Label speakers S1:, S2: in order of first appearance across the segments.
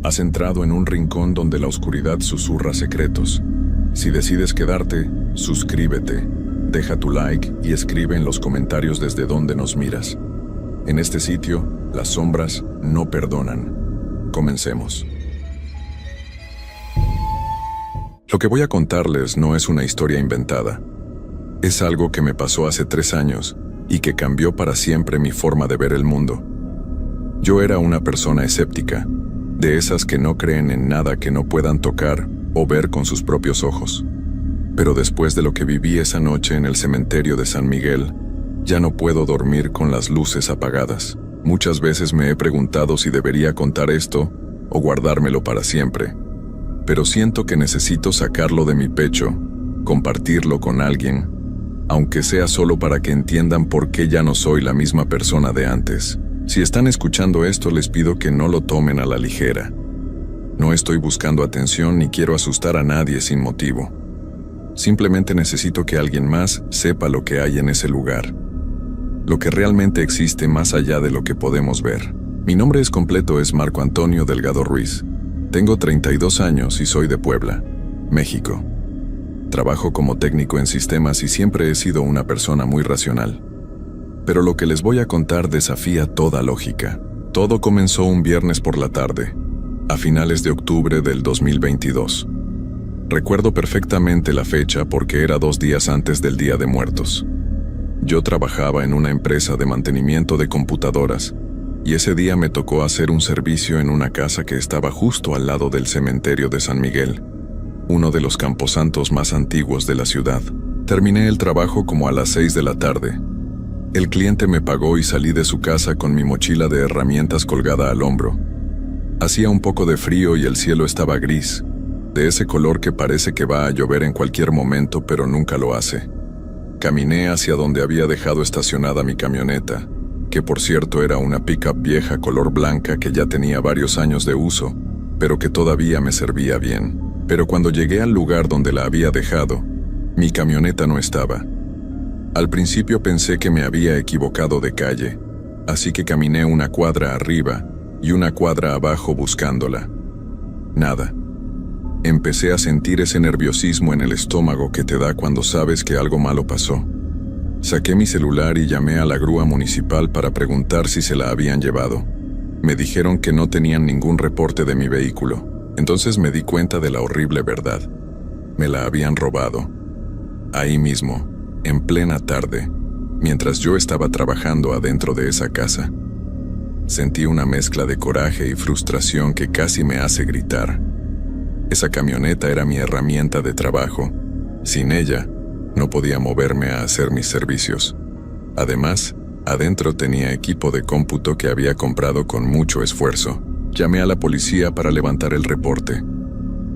S1: Has entrado en un rincón donde la oscuridad susurra secretos. Si decides quedarte, suscríbete, deja tu like y escribe en los comentarios desde dónde nos miras. En este sitio, las sombras no perdonan. Comencemos. Lo que voy a contarles no es una historia inventada. Es algo que me pasó hace 3 años y que cambió para siempre mi forma de ver el mundo. Yo era una persona escéptica, de esas que no creen en nada que no puedan tocar o ver con sus propios ojos. Pero después de lo que viví esa noche en el cementerio de San Miguel, ya no puedo dormir con las luces apagadas. Muchas veces me he preguntado si debería contar esto o guardármelo para siempre. Pero siento que necesito sacarlo de mi pecho, compartirlo con alguien, aunque sea solo para que entiendan por qué ya no soy la misma persona de antes. Si están escuchando esto, les pido que no lo tomen a la ligera. No estoy buscando atención ni quiero asustar a nadie sin motivo. Simplemente necesito que alguien más sepa lo que hay en ese lugar. Lo que realmente existe más allá de lo que podemos ver. Mi nombre completo es Marco Antonio Delgado Ruiz. Tengo 32 años y soy de Puebla, México. Trabajo como técnico en sistemas y siempre he sido una persona muy racional. Pero lo que les voy a contar desafía toda lógica. Todo comenzó un viernes por la tarde, a finales de octubre del 2022. Recuerdo perfectamente la fecha porque era 2 días antes del Día de Muertos. Yo trabajaba en una empresa de mantenimiento de computadoras, y ese día me tocó hacer un servicio en una casa que estaba justo al lado del cementerio de San Miguel, uno de los camposantos más antiguos de la ciudad. Terminé el trabajo como a las 6 de la tarde. El cliente me pagó y salí de su casa con mi mochila de herramientas colgada al hombro. Hacía un poco de frío y el cielo estaba gris, de ese color que parece que va a llover en cualquier momento, pero nunca lo hace. Caminé hacia donde había dejado estacionada mi camioneta, que por cierto era una pickup vieja color blanca que ya tenía varios años de uso, pero que todavía me servía bien. Pero cuando llegué al lugar donde la había dejado, mi camioneta no estaba. Al principio pensé que me había equivocado de calle, así que caminé una cuadra arriba y una cuadra abajo buscándola. Nada. Empecé a sentir ese nerviosismo en el estómago que te da cuando sabes que algo malo pasó. Saqué mi celular y llamé a la grúa municipal para preguntar si se la habían llevado. Me dijeron que no tenían ningún reporte de mi vehículo. Entonces me di cuenta de la horrible verdad. Me la habían robado. Ahí mismo, en plena tarde, mientras yo estaba trabajando adentro de esa casa. Sentí una mezcla de coraje y frustración que casi me hace gritar. Esa camioneta era mi herramienta de trabajo. Sin ella, no podía moverme a hacer mis servicios. Además, adentro tenía equipo de cómputo que había comprado con mucho esfuerzo. Llamé a la policía para levantar el reporte.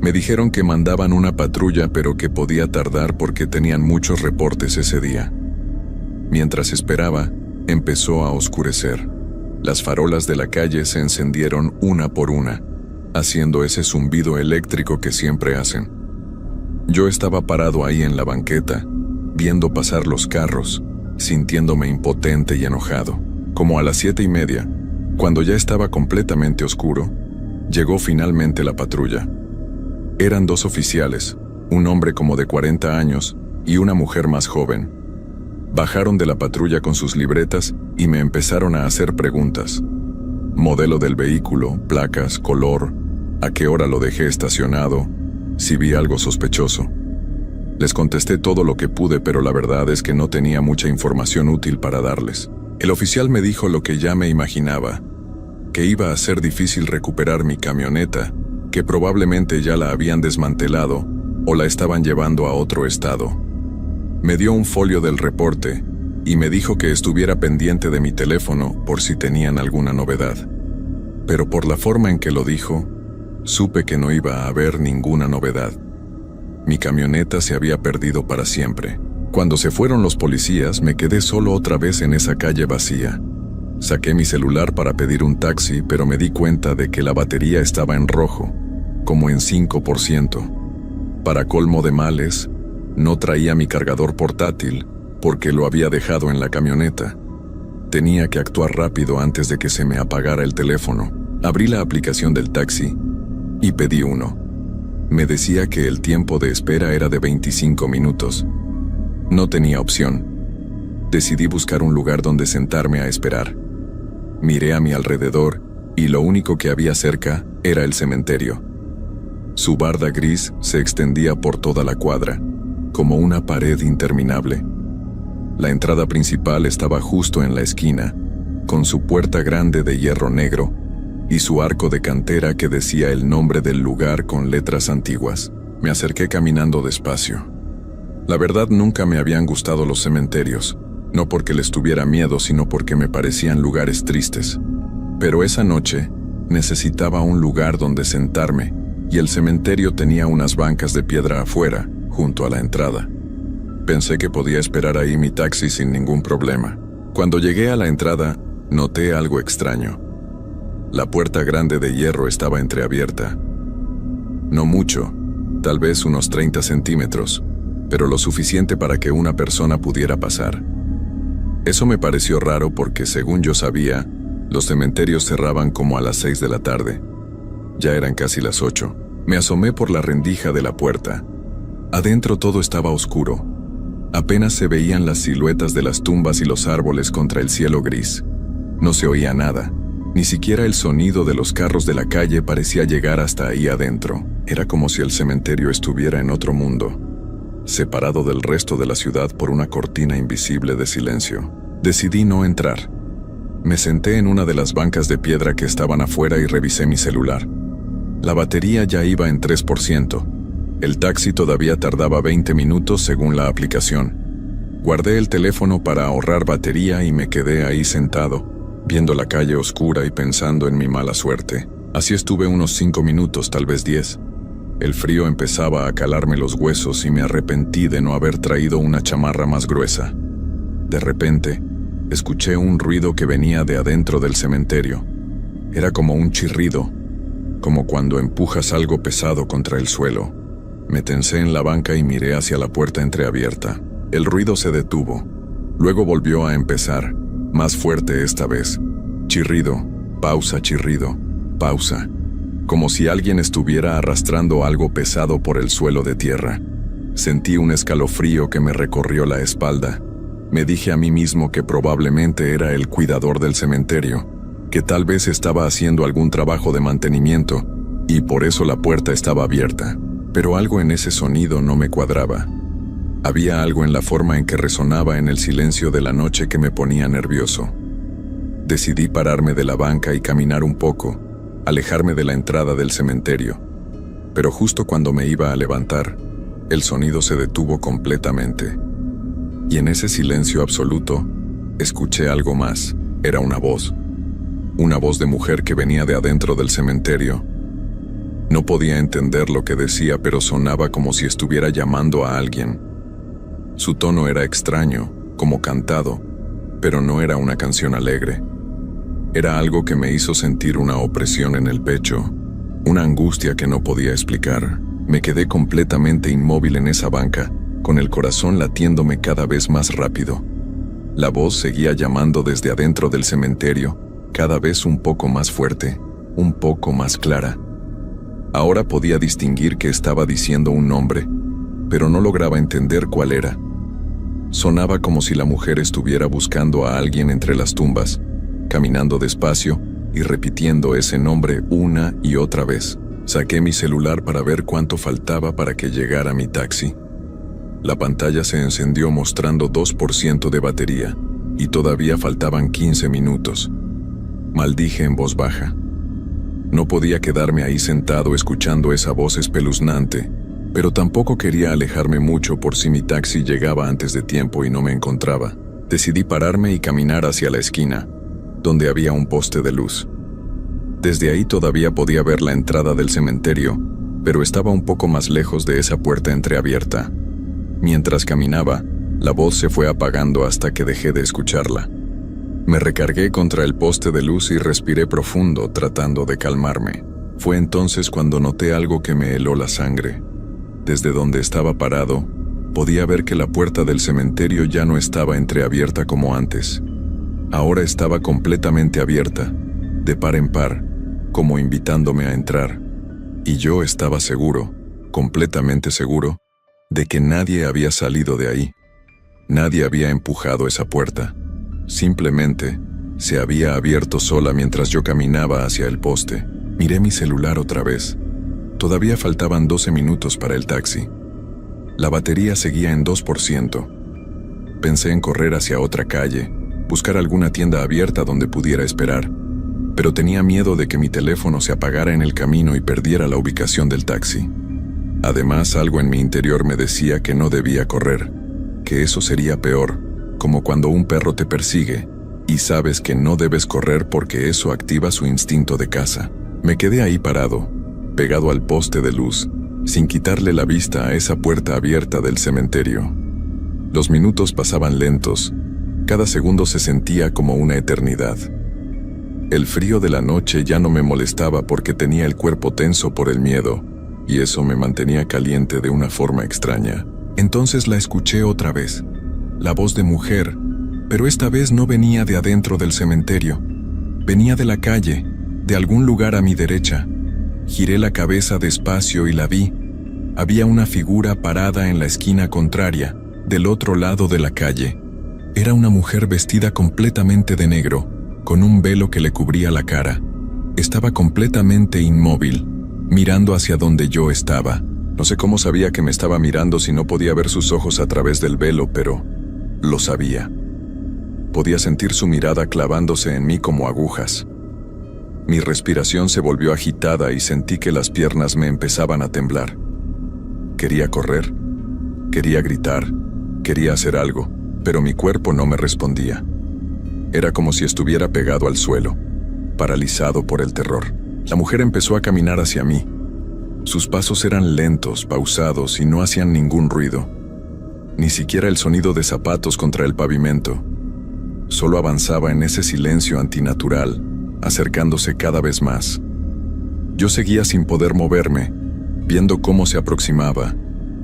S1: Me dijeron que mandaban una patrulla, pero que podía tardar porque tenían muchos reportes ese día. Mientras esperaba, empezó a oscurecer. Las farolas de la calle se encendieron una por una, haciendo ese zumbido eléctrico que siempre hacen. Yo estaba parado ahí en la banqueta, viendo pasar los carros, sintiéndome impotente y enojado. Como a las 7:30, cuando ya estaba completamente oscuro, llegó finalmente la patrulla. Eran 2 oficiales, un hombre como de 40 años y una mujer más joven. Bajaron de la patrulla con sus libretas y me empezaron a hacer preguntas. Modelo del vehículo, placas, color, a qué hora lo dejé estacionado, si vi algo sospechoso. Les contesté todo lo que pude, pero la verdad es que no tenía mucha información útil para darles. El oficial me dijo lo que ya me imaginaba, que iba a ser difícil recuperar mi camioneta, que probablemente ya la habían desmantelado o la estaban llevando a otro estado. Me dio un folio del reporte y me dijo que estuviera pendiente de mi teléfono por si tenían alguna novedad. Pero por la forma en que lo dijo, supe que no iba a haber ninguna novedad. Mi camioneta se había perdido para siempre. Cuando se fueron los policías, me quedé solo otra vez en esa calle vacía. Saqué mi celular para pedir un taxi, pero me di cuenta de que la batería estaba en rojo, como en 5%. Para colmo de males, no traía mi cargador portátil porque lo había dejado en la camioneta. Tenía que actuar rápido antes de que se me apagara el teléfono. Abrí la aplicación del taxi y pedí uno. Me decía que el tiempo de espera era de 25 minutos. No tenía opción. Decidí buscar un lugar donde sentarme a esperar. Miré a mi alrededor y lo único que había cerca era el cementerio. Su barda gris se extendía por toda la cuadra, como una pared interminable. La entrada principal estaba justo en la esquina, con su puerta grande de hierro negro y su arco de cantera que decía el nombre del lugar con letras antiguas. Me acerqué caminando despacio. La verdad, nunca me habían gustado los cementerios, no porque les tuviera miedo, sino porque me parecían lugares tristes. Pero esa noche necesitaba un lugar donde sentarme, y el cementerio tenía unas bancas de piedra afuera, junto a la entrada. Pensé que podía esperar ahí mi taxi sin ningún problema. Cuando llegué a la entrada, noté algo extraño. La puerta grande de hierro estaba entreabierta. No mucho, tal vez unos 30 centímetros, pero lo suficiente para que una persona pudiera pasar. Eso me pareció raro porque, según yo sabía, los cementerios cerraban como a las 6 de la tarde. Ya eran casi las 8. Me asomé por la rendija de la puerta. Adentro todo estaba oscuro. Apenas se veían las siluetas de las tumbas y los árboles contra el cielo gris. No se oía nada. Ni siquiera el sonido de los carros de la calle parecía llegar hasta ahí adentro. Era como si el cementerio estuviera en otro mundo, separado del resto de la ciudad por una cortina invisible de silencio. Decidí no entrar. Me senté en una de las bancas de piedra que estaban afuera y revisé mi celular. La batería ya iba en 3%. El taxi todavía tardaba 20 minutos según la aplicación. Guardé el teléfono para ahorrar batería y me quedé ahí sentado, viendo la calle oscura y pensando en mi mala suerte. Así estuve unos 5 minutos, tal vez 10. El frío empezaba a calarme los huesos y me arrepentí de no haber traído una chamarra más gruesa. De repente, escuché un ruido que venía de adentro del cementerio. Era como un chirrido, como cuando empujas algo pesado contra el suelo. Me tensé en la banca y miré hacia la puerta entreabierta. El ruido se detuvo. Luego volvió a empezar, más fuerte esta vez. Chirrido, pausa, chirrido, pausa. Como si alguien estuviera arrastrando algo pesado por el suelo de tierra. Sentí un escalofrío que me recorrió la espalda. Me dije a mí mismo que probablemente era el cuidador del cementerio, que tal vez estaba haciendo algún trabajo de mantenimiento, y por eso la puerta estaba abierta. Pero algo en ese sonido no me cuadraba. Había algo en la forma en que resonaba en el silencio de la noche que me ponía nervioso. Decidí pararme de la banca y caminar un poco, alejarme de la entrada del cementerio. Pero justo cuando me iba a levantar, el sonido se detuvo completamente. Y en ese silencio absoluto, escuché algo más. Era una voz de mujer que venía de adentro del cementerio. No podía entender lo que decía, pero sonaba como si estuviera llamando a alguien. Su tono era extraño, como cantado, pero no era una canción alegre. Era algo que me hizo sentir una opresión en el pecho, una angustia que no podía explicar. Me quedé completamente inmóvil en esa banca, con el corazón latiéndome cada vez más rápido. La voz seguía llamando desde adentro del cementerio, cada vez un poco más fuerte, un poco más clara. Ahora podía distinguir que estaba diciendo un nombre, pero no lograba entender cuál era. Sonaba como si la mujer estuviera buscando a alguien entre las tumbas, caminando despacio y repitiendo ese nombre una y otra vez. Saqué mi celular para ver cuánto faltaba para que llegara mi taxi. La pantalla se encendió mostrando 2% de batería, y todavía faltaban 15 minutos. Maldije en voz baja. No podía quedarme ahí sentado escuchando esa voz espeluznante, pero tampoco quería alejarme mucho por si mi taxi llegaba antes de tiempo y no me encontraba. Decidí pararme y caminar hacia la esquina, donde había un poste de luz. Desde ahí todavía podía ver la entrada del cementerio, pero estaba un poco más lejos de esa puerta entreabierta. Mientras caminaba, la voz se fue apagando hasta que dejé de escucharla. Me recargué contra el poste de luz y respiré profundo, tratando de calmarme. Fue entonces cuando noté algo que me heló la sangre. Desde donde estaba parado, podía ver que la puerta del cementerio ya no estaba entreabierta como antes. Ahora estaba completamente abierta, de par en par, como invitándome a entrar. Y yo estaba seguro, completamente seguro, de que nadie había salido de ahí. Nadie había empujado esa puerta. Simplemente se había abierto sola mientras yo caminaba hacia el poste. Miré mi celular otra vez. Todavía faltaban 12 minutos para el taxi. La batería seguía en 2%. Pensé en correr hacia otra calle, buscar alguna tienda abierta donde pudiera esperar, pero tenía miedo de que mi teléfono se apagara en el camino y perdiera la ubicación del taxi. Además, algo en mi interior me decía que no debía correr, que eso sería peor, como cuando un perro te persigue y sabes que no debes correr porque eso activa su instinto de caza. Me quedé ahí parado, pegado al poste de luz, sin quitarle la vista a esa puerta abierta del cementerio. Los minutos pasaban lentos, cada segundo se sentía como una eternidad. El frío de la noche ya no me molestaba porque tenía el cuerpo tenso por el miedo, y eso me mantenía caliente de una forma extraña. Entonces la escuché otra vez, la voz de mujer, pero esta vez no venía de adentro del cementerio, venía de la calle, de algún lugar a mi derecha. Giré la cabeza despacio y la vi. Había una figura parada en la esquina contraria, del otro lado de la calle. Era una mujer vestida completamente de negro, con un velo que le cubría la cara. Estaba completamente inmóvil, mirando hacia donde yo estaba. No sé cómo sabía que me estaba mirando si no podía ver sus ojos a través del velo, pero lo sabía. Podía sentir su mirada clavándose en mí como agujas. Mi respiración se volvió agitada y sentí que las piernas me empezaban a temblar. Quería correr, quería gritar, quería hacer algo, pero mi cuerpo no me respondía. Era como si estuviera pegado al suelo, paralizado por el terror. La mujer empezó a caminar hacia mí. Sus pasos eran lentos, pausados y no hacían ningún ruido. Ni siquiera el sonido de zapatos contra el pavimento. Solo avanzaba en ese silencio antinatural, acercándose cada vez más. Yo seguía sin poder moverme, viendo cómo se aproximaba,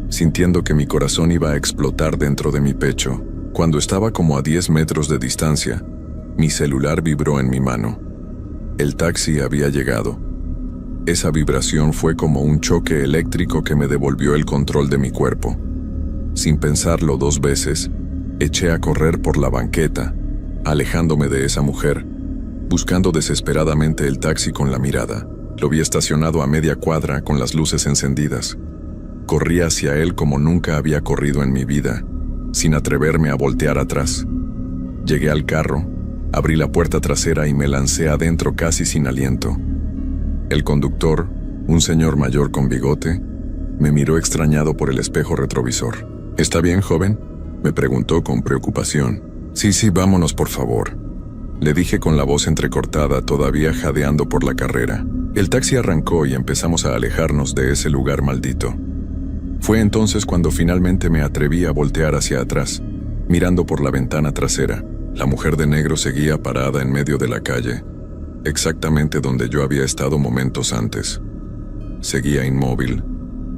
S1: sintiendo que mi corazón iba a explotar dentro de mi pecho. Cuando estaba como a 10 metros de distancia, mi celular vibró en mi mano. El taxi había llegado. Esa vibración fue como un choque eléctrico que me devolvió el control de mi cuerpo. Sin pensarlo 2 veces, eché a correr por la banqueta, alejándome de esa mujer, buscando desesperadamente el taxi con la mirada. Lo vi estacionado a media cuadra con las luces encendidas. Corrí hacia él como nunca había corrido en mi vida, sin atreverme a voltear atrás. Llegué al carro, abrí la puerta trasera y me lancé adentro casi sin aliento. El conductor, un señor mayor con bigote, me miró extrañado por el espejo retrovisor. ¿Está bien, joven?, me preguntó con preocupación. Sí, vámonos por favor, le dije con la voz entrecortada, todavía jadeando por la carrera. El taxi arrancó y empezamos a alejarnos de ese lugar maldito. Fue entonces cuando finalmente me atreví a voltear hacia atrás, mirando por la ventana trasera. La mujer de negro seguía parada en medio de la calle, exactamente donde yo había estado momentos antes. Seguía inmóvil,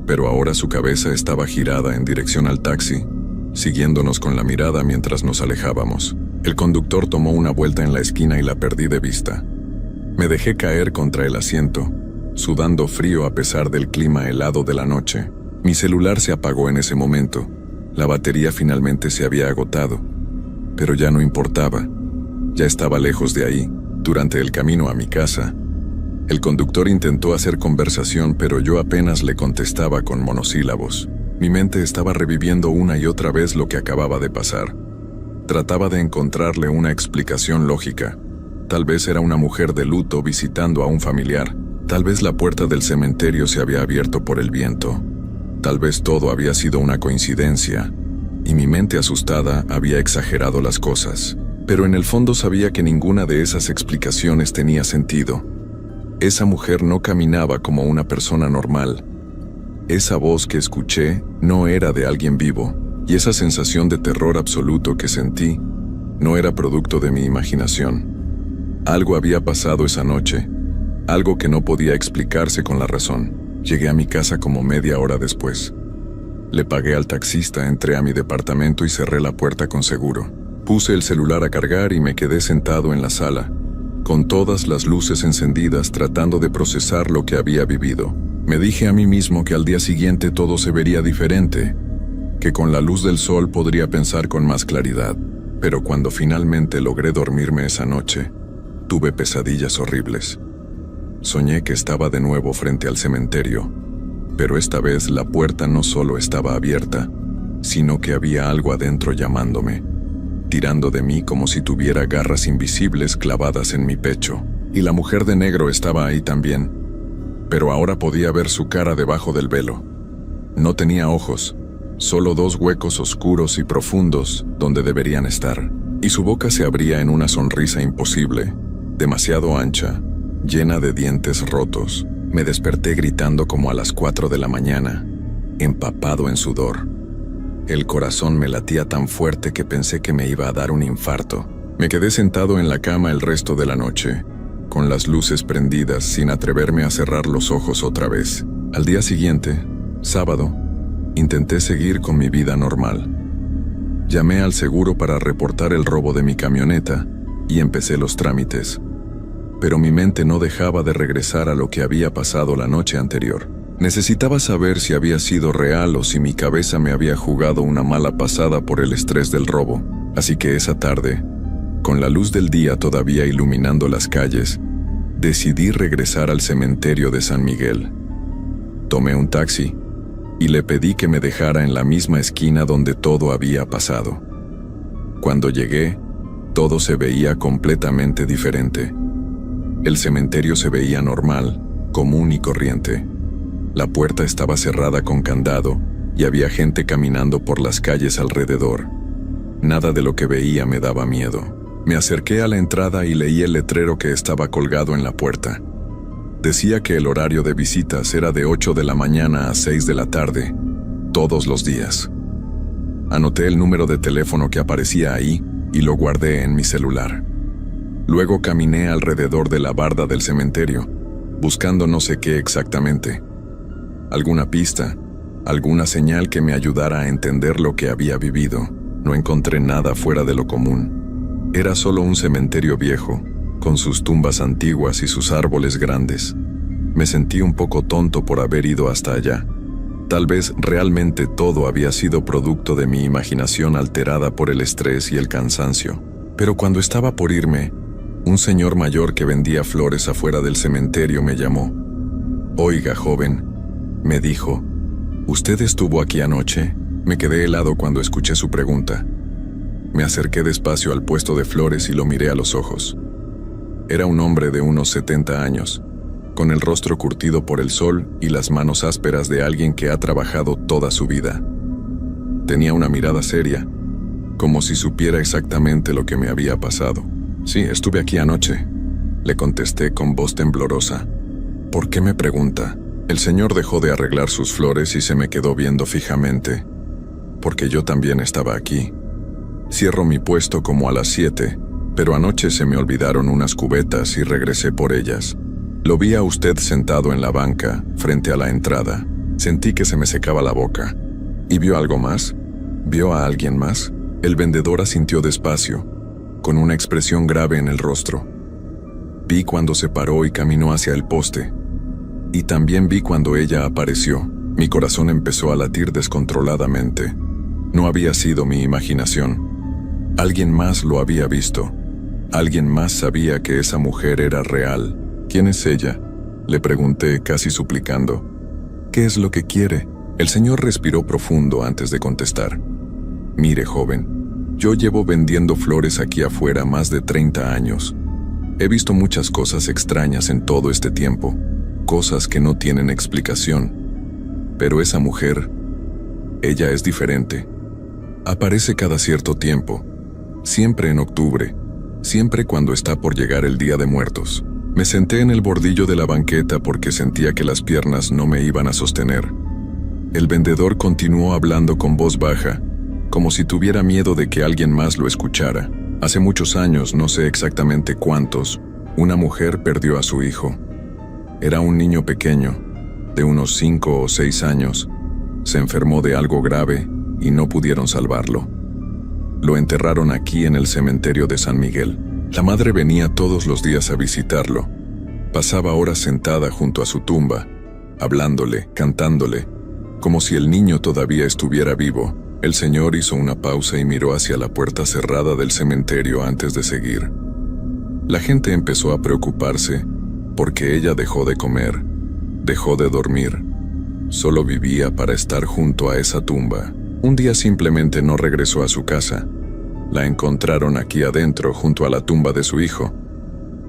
S1: pero ahora su cabeza estaba girada en dirección al taxi, siguiéndonos con la mirada mientras nos alejábamos. El conductor tomó una vuelta en la esquina y la perdí de vista. Me dejé caer contra el asiento, sudando frío a pesar del clima helado de la noche. Mi celular se apagó en ese momento. La batería finalmente se había agotado. Pero ya no importaba. Ya estaba lejos de ahí, durante el camino a mi casa. El conductor intentó hacer conversación, pero yo apenas le contestaba con monosílabos. Mi mente estaba reviviendo una y otra vez lo que acababa de pasar. Trataba de encontrarle una explicación lógica. Tal vez era una mujer de luto visitando a un familiar. Tal vez la puerta del cementerio se había abierto por el viento. Tal vez todo había sido una coincidencia, y mi mente asustada había exagerado las cosas. Pero en el fondo sabía que ninguna de esas explicaciones tenía sentido. Esa mujer no caminaba como una persona normal. Esa voz que escuché no era de alguien vivo, y esa sensación de terror absoluto que sentí no era producto de mi imaginación. Algo había pasado esa noche, algo que no podía explicarse con la razón. Llegué a mi casa como media hora después. Le pagué al taxista, entré a mi departamento y cerré la puerta con seguro. Puse el celular a cargar y me quedé sentado en la sala, con todas las luces encendidas, tratando de procesar lo que había vivido. Me dije a mí mismo que al día siguiente todo se vería diferente, que con la luz del sol podría pensar con más claridad. Pero cuando finalmente logré dormirme esa noche, tuve pesadillas horribles. Soñé que estaba de nuevo frente al cementerio, pero esta vez la puerta no solo estaba abierta, sino que había algo adentro llamándome, tirando de mí como si tuviera garras invisibles clavadas en mi pecho. Y la mujer de negro estaba ahí también, pero ahora podía ver su cara debajo del velo. No tenía ojos, solo dos huecos oscuros y profundos donde deberían estar, y su boca se abría en una sonrisa imposible, demasiado ancha, llena de dientes rotos. Me desperté gritando como a las 4 de la mañana, empapado en sudor. El corazón me latía tan fuerte que pensé que me iba a dar un infarto. Me quedé sentado en la cama el resto de la noche, con las luces prendidas sin atreverme a cerrar los ojos otra vez. Al día siguiente, sábado, intenté seguir con mi vida normal. Llamé al seguro para reportar el robo de mi camioneta y empecé los trámites. Pero mi mente no dejaba de regresar a lo que había pasado la noche anterior. Necesitaba saber si había sido real o si mi cabeza me había jugado una mala pasada por el estrés del robo. Así que esa tarde, con la luz del día todavía iluminando las calles, decidí regresar al cementerio de San Miguel. Tomé un taxi y le pedí que me dejara en la misma esquina donde todo había pasado. Cuando llegué, todo se veía completamente diferente. El cementerio se veía normal, común y corriente. La puerta estaba cerrada con candado y había gente caminando por las calles alrededor. Nada de lo que veía me daba miedo. Me acerqué a la entrada y leí el letrero que estaba colgado en la puerta. Decía que el horario de visitas era de 8 de la mañana a 6 de la tarde, todos los días. Anoté el número de teléfono que aparecía ahí y lo guardé en mi celular. Luego caminé alrededor de la barda del cementerio, buscando no sé qué exactamente. Alguna pista, alguna señal que me ayudara a entender lo que había vivido. No encontré nada fuera de lo común. Era solo un cementerio viejo, con sus tumbas antiguas y sus árboles grandes. Me sentí un poco tonto por haber ido hasta allá. Tal vez realmente todo había sido producto de mi imaginación alterada por el estrés y el cansancio. Pero cuando estaba por irme, un señor mayor que vendía flores afuera del cementerio me llamó. «Oiga, joven», me dijo, «¿usted estuvo aquí anoche?». Me quedé helado cuando escuché su pregunta. Me acerqué despacio al puesto de flores y lo miré a los ojos. Era un hombre de unos 70 años, con el rostro curtido por el sol y las manos ásperas de alguien que ha trabajado toda su vida. Tenía una mirada seria, como si supiera exactamente lo que me había pasado. «Sí, estuve aquí anoche», le contesté con voz temblorosa. «¿Por qué me pregunta?». El señor dejó de arreglar sus flores y se me quedó viendo fijamente, porque yo también estaba aquí. Cierro mi puesto como a las 7, pero anoche se me olvidaron unas cubetas y regresé por ellas. Lo vi a usted sentado en la banca, frente a la entrada. Sentí que se me secaba la boca. ¿Y vio algo más? ¿Vio a alguien más?». El vendedor asintió despacio, con una expresión grave en el rostro. Vi cuando se paró y caminó hacia el poste. Y también vi cuando ella apareció. Mi corazón empezó a latir descontroladamente. No había sido mi imaginación. Alguien más lo había visto. Alguien más sabía que esa mujer era real. «¿Quién es ella?», le pregunté casi suplicando. «¿Qué es lo que quiere?». El señor respiró profundo antes de contestar. «Mire, joven, yo llevo vendiendo flores aquí afuera más de 30 años. He visto muchas cosas extrañas en todo este tiempo, cosas que no tienen explicación. Pero esa mujer, ella es diferente. Aparece cada cierto tiempo, siempre en octubre, siempre cuando está por llegar el Día de Muertos». Me senté en el bordillo de la banqueta porque sentía que las piernas no me iban a sostener. El vendedor continuó hablando con voz baja, como si tuviera miedo de que alguien más lo escuchara. «Hace muchos años, no sé exactamente cuántos, una mujer perdió a su hijo. Era un niño pequeño, de unos 5 o 6 años. Se enfermó de algo grave y no pudieron salvarlo. Lo enterraron aquí en el cementerio de San Miguel. La madre venía todos los días a visitarlo. Pasaba horas sentada junto a su tumba, hablándole, cantándole, como si el niño todavía estuviera vivo. El señor hizo una pausa y miró hacia la puerta cerrada del cementerio antes de seguir. La gente empezó a preocuparse porque ella dejó de comer, dejó de dormir. Solo vivía para estar junto a esa tumba. Un día simplemente no regresó a su casa. La encontraron aquí adentro junto a la tumba de su hijo.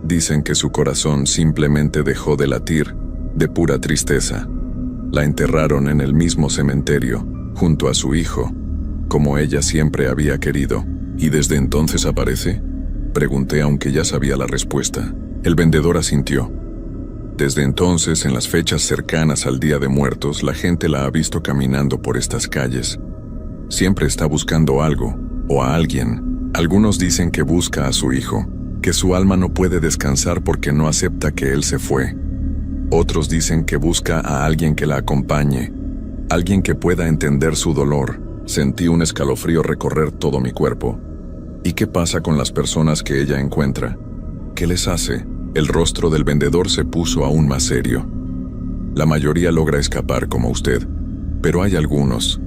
S1: Dicen que su corazón simplemente dejó de latir, de pura tristeza. La enterraron en el mismo cementerio, junto a su hijo, como ella siempre había querido. ¿Y desde entonces aparece?, pregunté aunque ya sabía la respuesta. El vendedor asintió. Desde entonces, en las fechas cercanas al Día de Muertos, la gente la ha visto caminando por estas calles. Siempre está buscando algo, o a alguien. Algunos dicen que busca a su hijo, que su alma no puede descansar porque no acepta que él se fue. Otros dicen que busca a alguien que la acompañe, alguien que pueda entender su dolor. Sentí un escalofrío recorrer todo mi cuerpo. ¿Y qué pasa con las personas que ella encuentra? ¿Qué les hace? El rostro del vendedor se puso aún más serio. La mayoría logra escapar como usted, pero hay algunos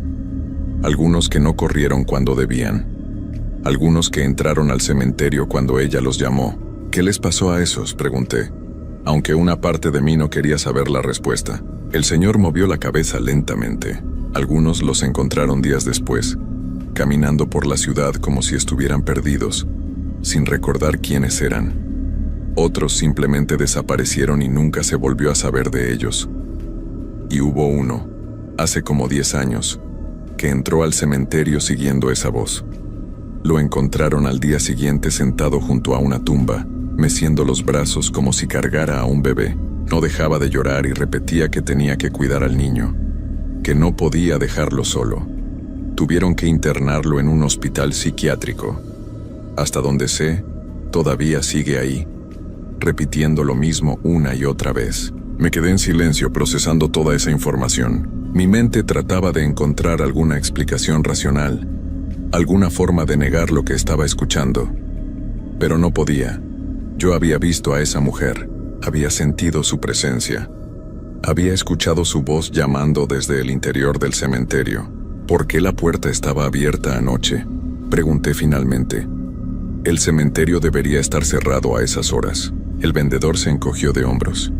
S1: que no corrieron cuando debían. Algunos que entraron al cementerio cuando ella los llamó. ¿Qué les pasó a esos?, pregunté, aunque una parte de mí no quería saber la respuesta. El señor movió la cabeza lentamente. Algunos los encontraron días después, caminando por la ciudad como si estuvieran perdidos, sin recordar quiénes eran. Otros simplemente desaparecieron y nunca se volvió a saber de ellos. Y hubo uno, hace como 10 años, que entró al cementerio siguiendo esa voz. Lo encontraron al día siguiente sentado junto a una tumba, meciendo los brazos como si cargara a un bebé. No dejaba de llorar y repetía que tenía que cuidar al niño, que no podía dejarlo solo. Tuvieron que internarlo en un hospital psiquiátrico. Hasta donde sé, todavía sigue ahí, repitiendo lo mismo una y otra vez. Me quedé en silencio procesando toda esa información. Mi mente trataba de encontrar alguna explicación racional, alguna forma de negar lo que estaba escuchando. Pero no podía. Yo había visto a esa mujer, había sentido su presencia. Había escuchado su voz llamando desde el interior del cementerio. ¿Por qué la puerta estaba abierta anoche?, pregunté finalmente. El cementerio debería estar cerrado a esas horas. El vendedor se encogió de hombros.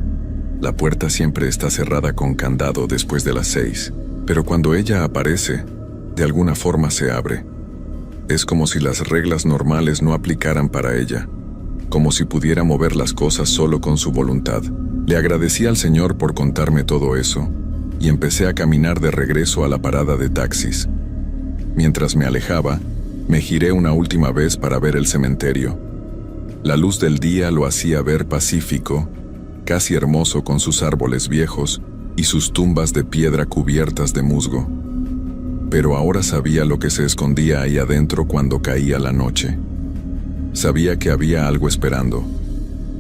S1: La puerta siempre está cerrada con candado después de las 6, pero cuando ella aparece, de alguna forma se abre. Es como si las reglas normales no aplicaran para ella, como si pudiera mover las cosas solo con su voluntad. Le agradecí al señor por contarme todo eso, y empecé a caminar de regreso a la parada de taxis. Mientras me alejaba, me giré una última vez para ver el cementerio. La luz del día lo hacía ver pacífico, casi hermoso con sus árboles viejos y sus tumbas de piedra cubiertas de musgo. Pero ahora sabía lo que se escondía ahí adentro cuando caía la noche. Sabía que había algo esperando,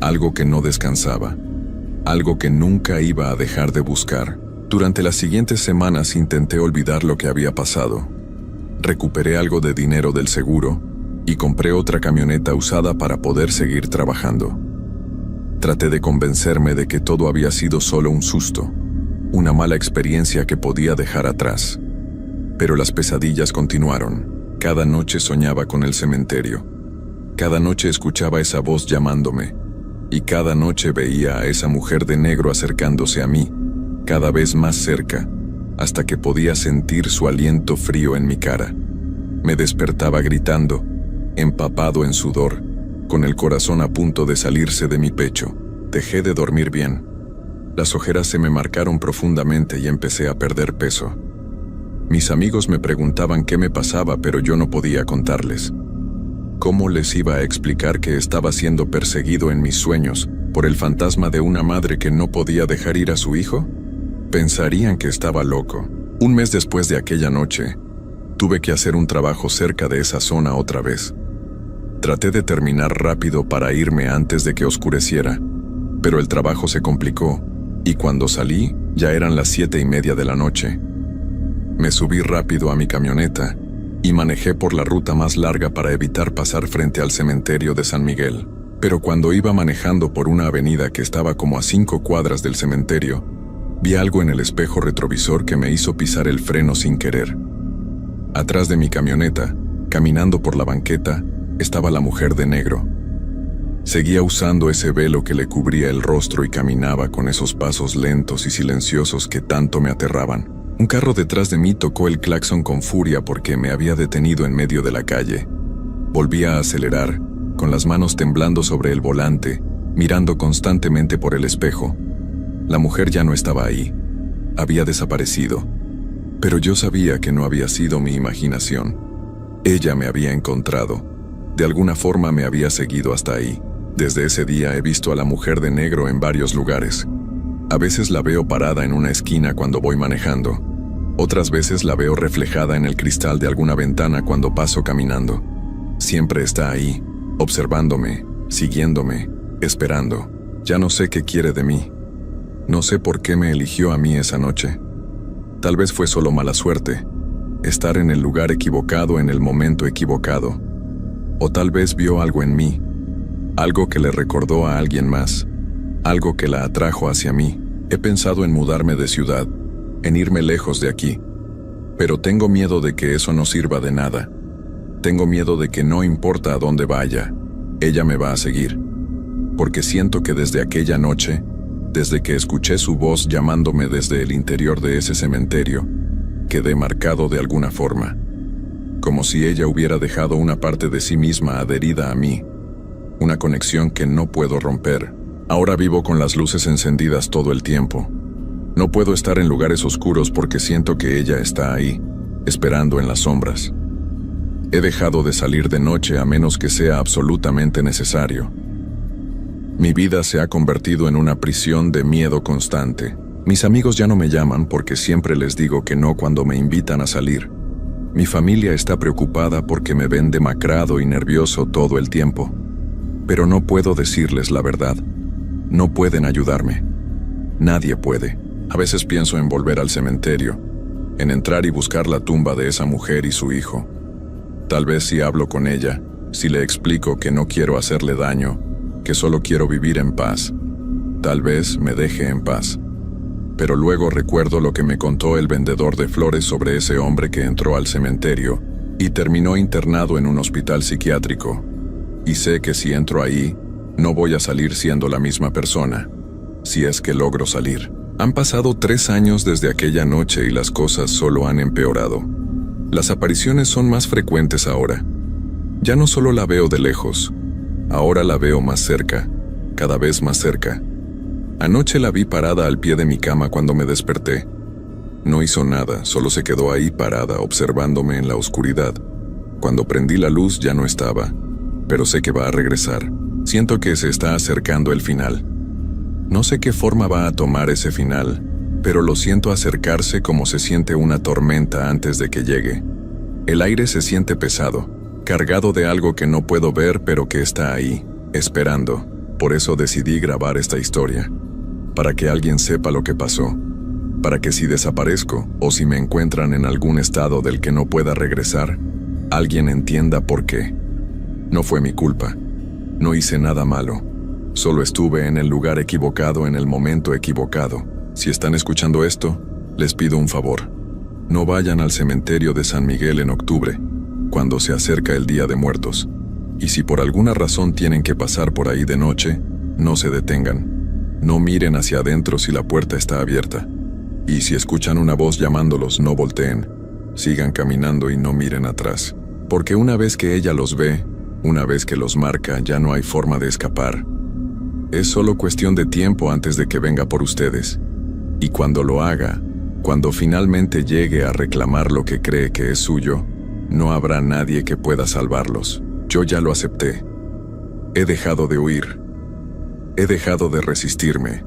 S1: algo que no descansaba, algo que nunca iba a dejar de buscar. Durante las siguientes semanas intenté olvidar lo que había pasado. Recuperé algo de dinero del seguro y compré otra camioneta usada para poder seguir trabajando. Traté de convencerme de que todo había sido solo un susto, una mala experiencia que podía dejar atrás. Pero las pesadillas continuaron. Cada noche soñaba con el cementerio. Cada noche escuchaba esa voz llamándome. Y cada noche veía a esa mujer de negro acercándose a mí, cada vez más cerca, hasta que podía sentir su aliento frío en mi cara. Me despertaba gritando, empapado en sudor, con el corazón a punto de salirse de mi pecho. Dejé de dormir bien. Las ojeras se me marcaron profundamente y empecé a perder peso. Mis amigos me preguntaban qué me pasaba, pero yo no podía contarles. ¿Cómo les iba a explicar que estaba siendo perseguido en mis sueños por el fantasma de una madre que no podía dejar ir a su hijo? Pensarían que estaba loco. Un mes después de aquella noche, tuve que hacer un trabajo cerca de esa zona otra vez. Traté de terminar rápido para irme antes de que oscureciera, pero el trabajo se complicó, y cuando salí, ya eran las 7:30 de la noche. Me subí rápido a mi camioneta y manejé por la ruta más larga para evitar pasar frente al cementerio de San Miguel. Pero cuando iba manejando por una avenida que estaba como a 5 cuadras del cementerio, Vi algo en el espejo retrovisor que me hizo pisar el freno sin querer. Atrás de mi camioneta, caminando por la banqueta, estaba la mujer de negro. Seguía usando ese velo que le cubría el rostro y caminaba con esos pasos lentos y silenciosos que tanto me aterraban. Un carro detrás de mí tocó el claxon con furia porque me había detenido en medio de la calle. Volví a acelerar, con las manos temblando sobre el volante, mirando constantemente por el espejo. La mujer ya no estaba ahí. Había desaparecido. Pero yo sabía que no había sido mi imaginación. Ella me había encontrado. De alguna forma me había seguido hasta ahí. Desde ese día he visto a la mujer de negro en varios lugares. A veces la veo parada en una esquina cuando voy manejando. Otras veces la veo reflejada en el cristal de alguna ventana cuando paso caminando. Siempre está ahí, observándome, siguiéndome, esperando. Ya no sé qué quiere de mí. No sé por qué me eligió a mí esa noche. Tal vez fue solo mala suerte, estar en el lugar equivocado en el momento equivocado. O tal vez vio algo en mí, algo que le recordó a alguien más, algo que la atrajo hacia mí. He pensado en mudarme de ciudad, en irme lejos de aquí. Pero tengo miedo de que eso no sirva de nada. Tengo miedo de que no importa a dónde vaya, ella me va a seguir. Porque siento que desde aquella noche, desde que escuché su voz llamándome desde el interior de ese cementerio, quedé marcado de alguna forma. Como si ella hubiera dejado una parte de sí misma adherida a mí. Una conexión que no puedo romper. Ahora vivo con las luces encendidas todo el tiempo. No puedo estar en lugares oscuros porque siento que ella está ahí, esperando en las sombras. He dejado de salir de noche a menos que sea absolutamente necesario. Mi vida se ha convertido en una prisión de miedo constante. Mis amigos ya no me llaman porque siempre les digo que no cuando me invitan a salir. Mi familia está preocupada porque me ven demacrado y nervioso todo el tiempo. Pero no puedo decirles la verdad. No pueden ayudarme. Nadie puede. A veces pienso en volver al cementerio, en entrar y buscar la tumba de esa mujer y su hijo. Tal vez si hablo con ella, si le explico que no quiero hacerle daño, que solo quiero vivir en paz, tal vez me deje en paz. Pero luego recuerdo lo que me contó el vendedor de flores sobre ese hombre que entró al cementerio y terminó internado en un hospital psiquiátrico. Y sé que si entro ahí, no voy a salir siendo la misma persona, si es que logro salir. Han pasado 3 años desde aquella noche y las cosas solo han empeorado. Las apariciones son más frecuentes ahora. Ya no solo la veo de lejos, ahora la veo más cerca, cada vez más cerca. Anoche la vi parada al pie de mi cama cuando me desperté. No hizo nada, solo se quedó ahí parada observándome en la oscuridad. Cuando prendí la luz ya no estaba, pero sé que va a regresar. Siento que se está acercando el final. No sé qué forma va a tomar ese final, pero lo siento acercarse como se siente una tormenta antes de que llegue. El aire se siente pesado, cargado de algo que no puedo ver pero que está ahí, esperando. Por eso decidí grabar esta historia, para que alguien sepa lo que pasó, para que si desaparezco o si me encuentran en algún estado del que no pueda regresar, alguien entienda por qué. No fue mi culpa, no hice nada malo, solo estuve en el lugar equivocado en el momento equivocado. Si están escuchando esto, les pido un favor. No vayan al cementerio de San Miguel en octubre, cuando se acerca el Día de Muertos. Y si por alguna razón tienen que pasar por ahí de noche, no se detengan. No miren hacia adentro si la puerta está abierta. Y si escuchan una voz llamándolos, no volteen. Sigan caminando y no miren atrás. Porque una vez que ella los ve, una vez que los marca, ya no hay forma de escapar. Es solo cuestión de tiempo antes de que venga por ustedes. Y cuando lo haga, cuando finalmente llegue a reclamar lo que cree que es suyo, no habrá nadie que pueda salvarlos. Yo ya lo acepté. He dejado de huir. He dejado de resistirme.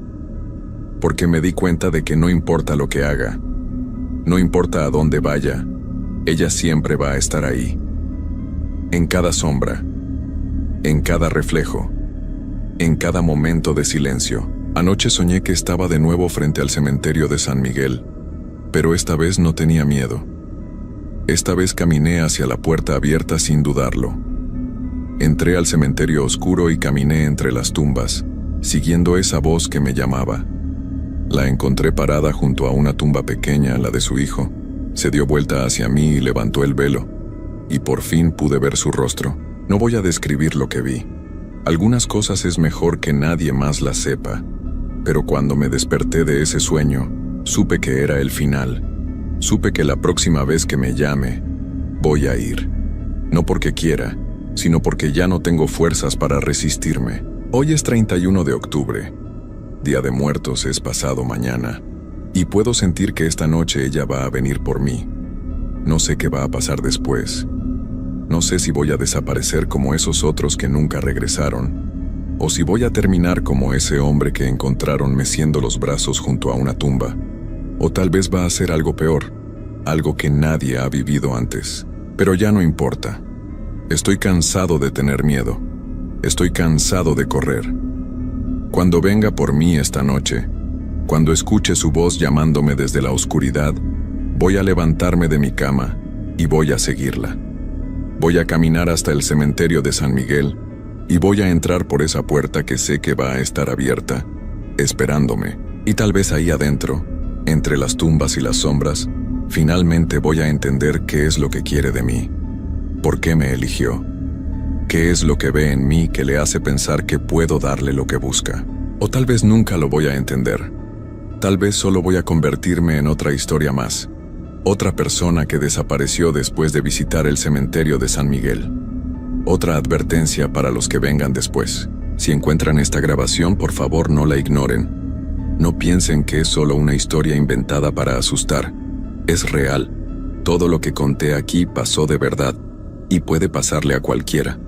S1: Porque me di cuenta de que no importa lo que haga, no importa a dónde vaya, ella siempre va a estar ahí. En cada sombra, en cada reflejo, en cada momento de silencio. Anoche soñé que estaba de nuevo frente al cementerio de San Miguel, pero esta vez no tenía miedo. Esta vez caminé hacia la puerta abierta sin dudarlo. Entré al cementerio oscuro y caminé entre las tumbas, siguiendo esa voz que me llamaba. La encontré parada junto a una tumba pequeña, la de su hijo. Se dio vuelta hacia mí y levantó el velo, y por fin pude ver su rostro. No voy a describir lo que vi. Algunas cosas es mejor que nadie más las sepa, pero cuando me desperté de ese sueño, supe que era el final. Supe que la próxima vez que me llame, voy a ir. No porque quiera, sino porque ya no tengo fuerzas para resistirme. Hoy es 31 de octubre. Día de Muertos es pasado mañana, y puedo sentir que esta noche ella va a venir por mí. No sé qué va a pasar después. No sé si voy a desaparecer como esos otros que nunca regresaron, o si voy a terminar como ese hombre que encontraron meciendo los brazos junto a una tumba. O tal vez va a ser algo peor, algo que nadie ha vivido antes. Pero ya no importa. Estoy cansado de tener miedo. Estoy cansado de correr. Cuando venga por mí esta noche, cuando escuche su voz llamándome desde la oscuridad, voy a levantarme de mi cama y voy a seguirla. Voy a caminar hasta el cementerio de San Miguel y voy a entrar por esa puerta que sé que va a estar abierta, esperándome. Y tal vez ahí adentro, entre las tumbas y las sombras, finalmente voy a entender qué es lo que quiere de mí. ¿Por qué me eligió? ¿Qué es lo que ve en mí que le hace pensar que puedo darle lo que busca? O tal vez nunca lo voy a entender. Tal vez solo voy a convertirme en otra historia más. Otra persona que desapareció después de visitar el cementerio de San Miguel. Otra advertencia para los que vengan después. Si encuentran esta grabación, por favor no la ignoren. No piensen que es solo una historia inventada para asustar. Es real. Todo lo que conté aquí pasó de verdad. Y puede pasarle a cualquiera.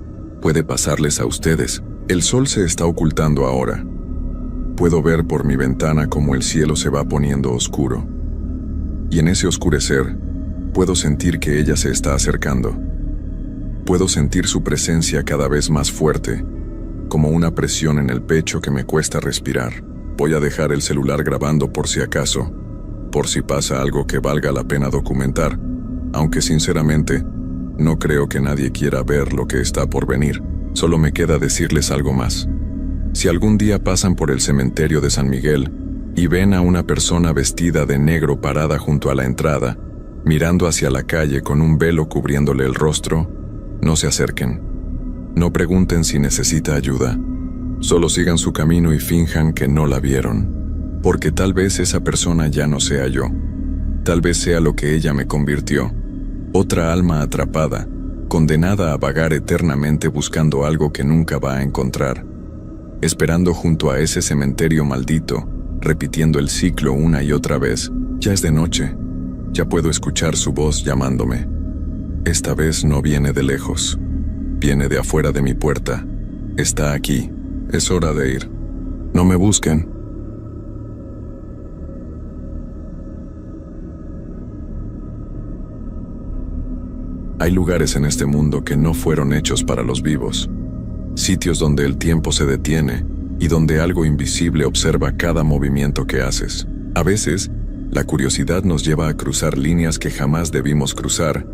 S1: Puede pasarles a ustedes. El sol se está ocultando ahora. Puedo ver por mi ventana cómo el cielo se va poniendo oscuro. Y en ese oscurecer, puedo sentir que ella se está acercando. Puedo sentir su presencia cada vez más fuerte, como una presión en el pecho que me cuesta respirar. Voy a dejar el celular grabando por si acaso, por si pasa algo que valga la pena documentar, aunque sinceramente, no creo que nadie quiera ver lo que está por venir. Solo me queda decirles algo más. Si algún día pasan por el cementerio de San Miguel y ven a una persona vestida de negro parada junto a la entrada, mirando hacia la calle con un velo cubriéndole el rostro, no se acerquen. No pregunten si necesita ayuda. Solo sigan su camino y finjan que no la vieron. Porque tal vez esa persona ya no sea yo. Tal vez sea lo que ella me convirtió. Otra alma atrapada, condenada a vagar eternamente buscando algo que nunca va a encontrar. Esperando junto a ese cementerio maldito, repitiendo el ciclo una y otra vez. Ya es de noche. Ya puedo escuchar su voz llamándome. Esta vez no viene de lejos. Viene de afuera de mi puerta. Está aquí. Es hora de ir. No me busquen. Hay lugares en este mundo que no fueron hechos para los vivos. Sitios donde el tiempo se detiene y donde algo invisible observa cada movimiento que haces. A veces, la curiosidad nos lleva a cruzar líneas que jamás debimos cruzar,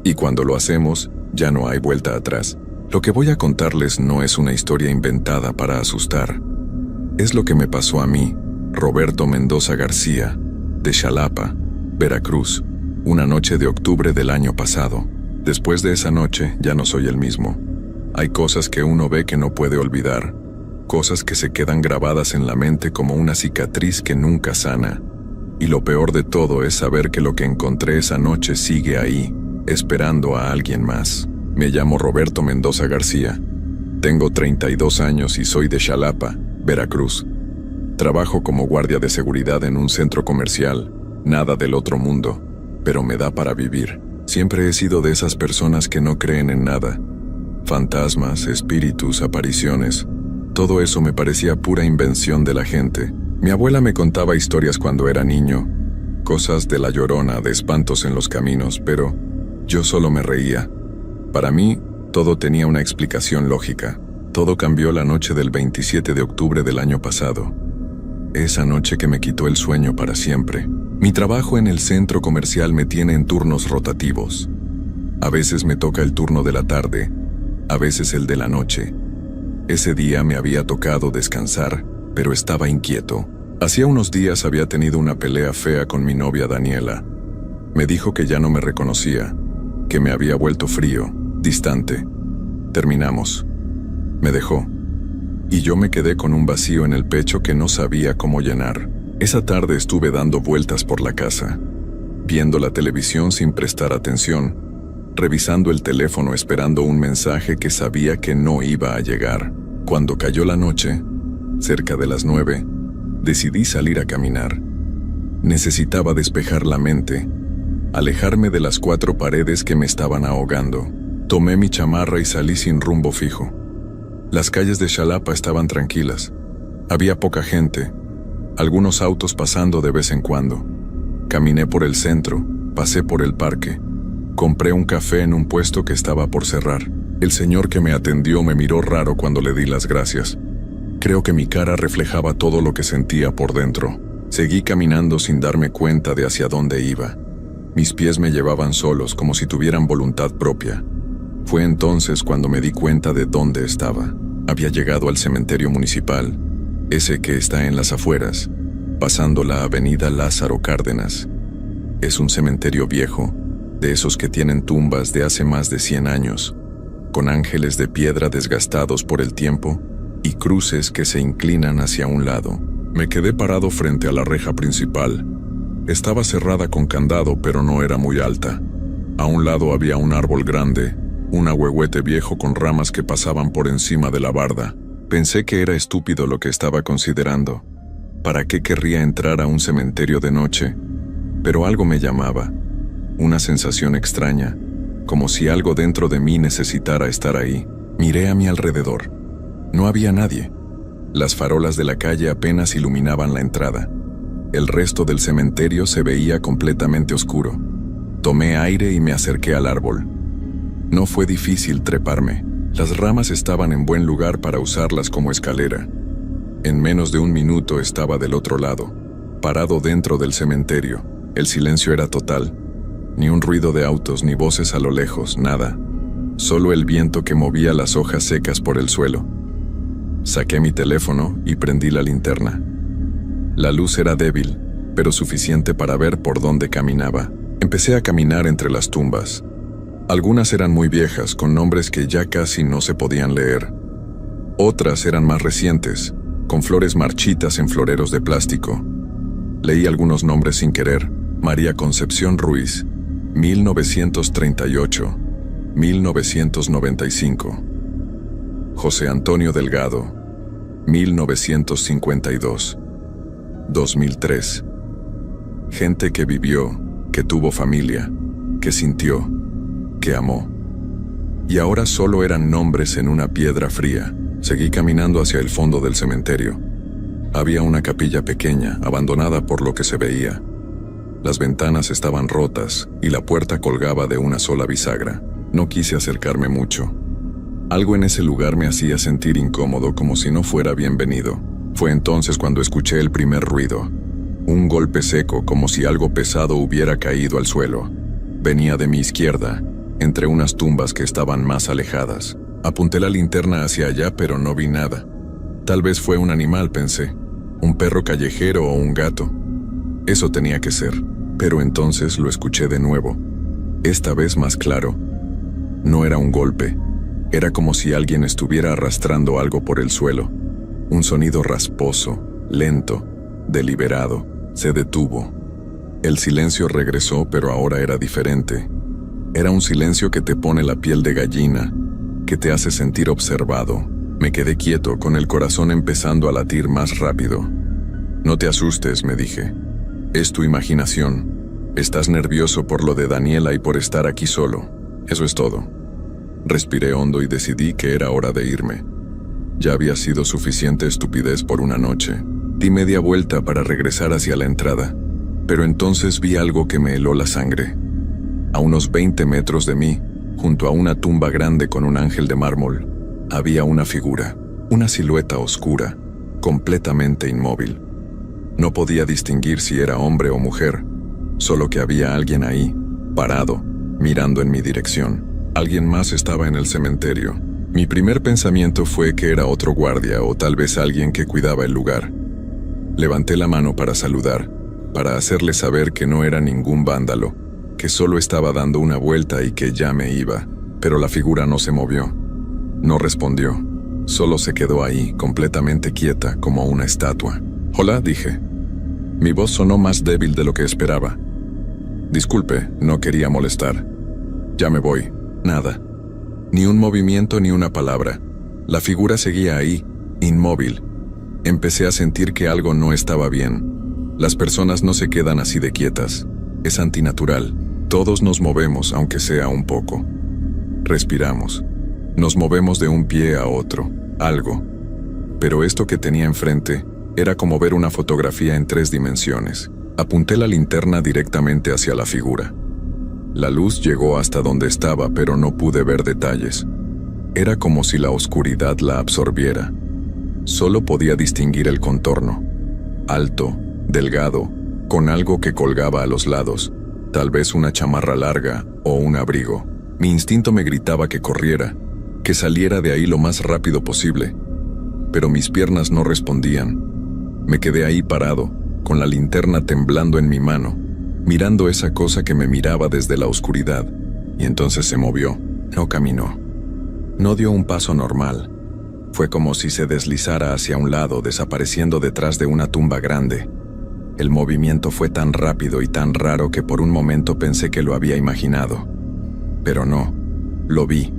S1: y cuando lo hacemos, ya no hay vuelta atrás. Lo que voy a contarles no es una historia inventada para asustar. Es lo que me pasó a mí, Roberto Mendoza García, de Xalapa, Veracruz, una noche de octubre del año pasado. Después de esa noche, ya no soy el mismo. Hay cosas que uno ve que no puede olvidar, cosas que se quedan grabadas en la mente como una cicatriz que nunca sana. Y lo peor de todo es saber que lo que encontré esa noche sigue ahí, esperando a alguien más. Me llamo Roberto Mendoza García. Tengo 32 años y soy de Xalapa, Veracruz. Trabajo como guardia de seguridad en un centro comercial, nada del otro mundo, pero me da para vivir. Siempre he sido de esas personas que no creen en nada. Fantasmas, espíritus, apariciones, todo eso me parecía pura invención de la gente. Mi abuela me contaba historias cuando era niño, cosas de la Llorona, de espantos en los caminos, pero yo solo me reía. Para mí, todo tenía una explicación lógica. Todo cambió la noche del 27 de octubre del año pasado. Esa noche que me quitó el sueño para siempre. Mi trabajo en el centro comercial me tiene en turnos rotativos. A veces me toca el turno de la tarde, a veces el de la noche. Ese día me había tocado descansar, pero estaba inquieto. Hacía unos días había tenido una pelea fea con mi novia Daniela. Me dijo que ya no me reconocía, que me había vuelto frío, distante. Terminamos. Me dejó. Y yo me quedé con un vacío en el pecho que no sabía cómo llenar. Esa tarde estuve dando vueltas por la casa, viendo la televisión sin prestar atención, revisando el teléfono esperando un mensaje que sabía que no iba a llegar. Cuando cayó la noche, cerca de las 9, decidí salir a caminar. Necesitaba despejar la mente, alejarme de las 4 paredes que me estaban ahogando. Tomé mi chamarra y salí sin rumbo fijo. Las calles de Xalapa estaban tranquilas. Había poca gente, algunos autos pasando de vez en cuando. Caminé por el centro, pasé por el parque. Compré un café en un puesto que estaba por cerrar. El señor que me atendió me miró raro cuando le di las gracias. Creo que mi cara reflejaba todo lo que sentía por dentro. Seguí caminando sin darme cuenta de hacia dónde iba. Mis pies me llevaban solos, como si tuvieran voluntad propia. Fue entonces cuando me di cuenta de dónde estaba. Había llegado al cementerio municipal, ese que está en las afueras, pasando la avenida Lázaro Cárdenas. Es un cementerio viejo, de esos que tienen tumbas de hace más de 100 años, con ángeles de piedra desgastados por el tiempo y cruces que se inclinan hacia un lado. Me quedé parado frente a la reja principal. Estaba cerrada con candado, pero no era muy alta. A un lado había un árbol grande, un ahuehuete viejo con ramas que pasaban por encima de la barda. Pensé que era estúpido lo que estaba considerando. ¿Para qué querría entrar a un cementerio de noche? Pero algo me llamaba. Una sensación extraña, como si algo dentro de mí necesitara estar ahí. Miré a mi alrededor. No había nadie. Las farolas de la calle apenas iluminaban la entrada. El resto del cementerio se veía completamente oscuro. Tomé aire y me acerqué al árbol. No fue difícil treparme. Las ramas estaban en buen lugar para usarlas como escalera. En menos de un minuto estaba del otro lado, parado dentro del cementerio. El silencio era total. Ni un ruido de autos, ni voces a lo lejos, nada. Solo el viento que movía las hojas secas por el suelo. Saqué mi teléfono y prendí la linterna. La luz era débil, pero suficiente para ver por dónde caminaba. Empecé a caminar entre las tumbas. Algunas eran muy viejas, con nombres que ya casi no se podían leer. Otras eran más recientes, con flores marchitas en floreros de plástico. Leí algunos nombres sin querer. María Concepción Ruiz, 1938, 1995. José Antonio Delgado, 1952, 2003. Gente que vivió, que tuvo familia, que sintió, que amó. Y ahora solo eran nombres en una piedra fría. Seguí caminando hacia el fondo del cementerio. Había una capilla pequeña, abandonada por lo que se veía. Las ventanas estaban rotas y la puerta colgaba de una sola bisagra. No quise acercarme mucho. Algo en ese lugar me hacía sentir incómodo, como si no fuera bienvenido. Fue entonces cuando escuché el primer ruido. Un golpe seco, como si algo pesado hubiera caído al suelo. Venía de mi izquierda, entre unas tumbas que estaban más alejadas. Apunté la linterna hacia allá, pero no vi nada. Tal vez fue un animal, pensé. Un perro callejero o un gato. Eso tenía que ser. Pero entonces lo escuché de nuevo. Esta vez más claro. No era un golpe. Era como si alguien estuviera arrastrando algo por el suelo. Un sonido rasposo, lento, deliberado. Se detuvo. El silencio regresó, pero ahora era diferente. Era un silencio que te pone la piel de gallina, que te hace sentir observado. Me quedé quieto, con el corazón empezando a latir más rápido. No te asustes, me dije. Es tu imaginación. Estás nervioso por lo de Daniela y por estar aquí solo. Eso es todo. Respiré hondo y decidí que era hora de irme. Ya había sido suficiente estupidez por una noche. Di media vuelta para regresar hacia la entrada, pero entonces vi algo que me heló la sangre. A unos 20 metros de mí, junto a una tumba grande con un ángel de mármol, había una figura, una silueta oscura, completamente inmóvil. No podía distinguir si era hombre o mujer, solo que había alguien ahí, parado, mirando en mi dirección. Alguien más estaba en el cementerio. Mi primer pensamiento fue que era otro guardia o tal vez alguien que cuidaba el lugar. Levanté la mano para saludar, para hacerle saber que no era ningún vándalo, que solo estaba dando una vuelta y que ya me iba, pero la figura no se movió. No respondió, solo se quedó ahí, completamente quieta, como una estatua. «Hola», dije. Mi voz sonó más débil de lo que esperaba. «Disculpe, no quería molestar. Ya me voy». Nada. Ni un movimiento ni una palabra. La figura seguía ahí, inmóvil. Empecé a sentir que algo no estaba bien. Las personas no se quedan así de quietas. Es antinatural. Todos nos movemos, aunque sea un poco. Respiramos. Nos movemos de un pie a otro. Algo. Pero esto que tenía enfrente era como ver una fotografía en 3 dimensiones. Apunté la linterna directamente hacia la figura. La luz llegó hasta donde estaba, pero no pude ver detalles. Era como si la oscuridad la absorbiera. Solo podía distinguir el contorno. Alto, delgado, con algo que colgaba a los lados, tal vez una chamarra larga o un abrigo. Mi instinto me gritaba que corriera, que saliera de ahí lo más rápido posible. Pero mis piernas no respondían. Me quedé ahí parado, con la linterna temblando en mi mano, mirando esa cosa que me miraba desde la oscuridad, y entonces se movió. No caminó. No dio un paso normal. Fue como si se deslizara hacia un lado, desapareciendo detrás de una tumba grande. El movimiento fue tan rápido y tan raro que por un momento pensé que lo había imaginado. Pero no, lo vi.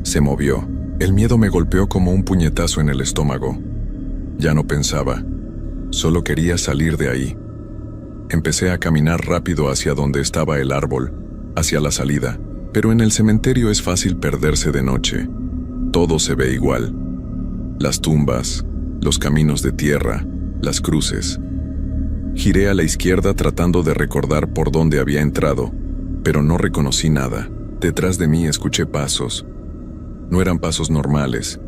S1: Se movió. El miedo me golpeó como un puñetazo en el estómago. Ya no pensaba. Solo quería salir de ahí. Empecé a caminar rápido hacia donde estaba el árbol, hacia la salida, pero en el cementerio es fácil perderse de noche. Todo se ve igual. Las tumbas, los caminos de tierra, las cruces. Giré a la izquierda tratando de recordar por dónde había entrado, pero no reconocí nada. Detrás de mí escuché pasos. No eran pasos normales.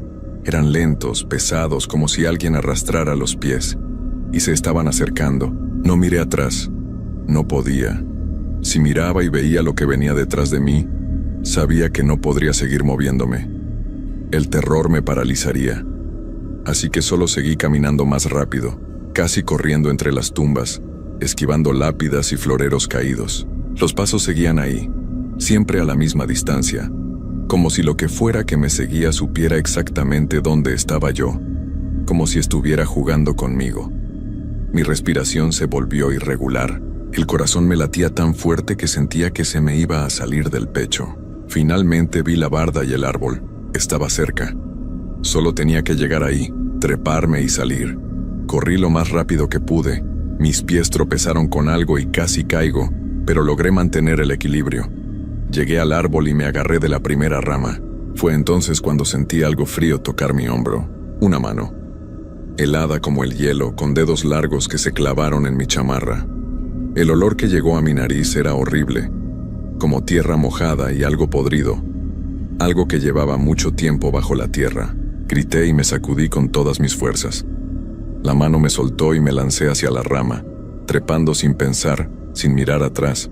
S1: Eran lentos, pesados, como si alguien arrastrara los pies. Y se estaban acercando. No miré atrás. No podía. Si miraba y veía lo que venía detrás de mí, sabía que no podría seguir moviéndome. El terror me paralizaría. Así que solo seguí caminando más rápido, casi corriendo entre las tumbas, esquivando lápidas y floreros caídos. Los pasos seguían ahí, siempre a la misma distancia, como si lo que fuera que me seguía supiera exactamente dónde estaba yo, como si estuviera jugando conmigo. Mi respiración se volvió irregular. El corazón me latía tan fuerte que sentía que se me iba a salir del pecho. Finalmente vi la barda y el árbol. Estaba cerca. Solo tenía que llegar ahí, treparme y salir. Corrí lo más rápido que pude. Mis pies tropezaron con algo y casi caigo, pero logré mantener el equilibrio. Llegué al árbol y me agarré de la primera rama. Fue entonces cuando sentí algo frío tocar mi hombro. Una mano. Helada como el hielo, con dedos largos que se clavaron en mi chamarra. El olor que llegó a mi nariz era horrible, como tierra mojada y algo podrido, algo que llevaba mucho tiempo bajo la tierra. Grité y me sacudí con todas mis fuerzas. La mano me soltó y me lancé hacia la rama, trepando sin pensar, sin mirar atrás,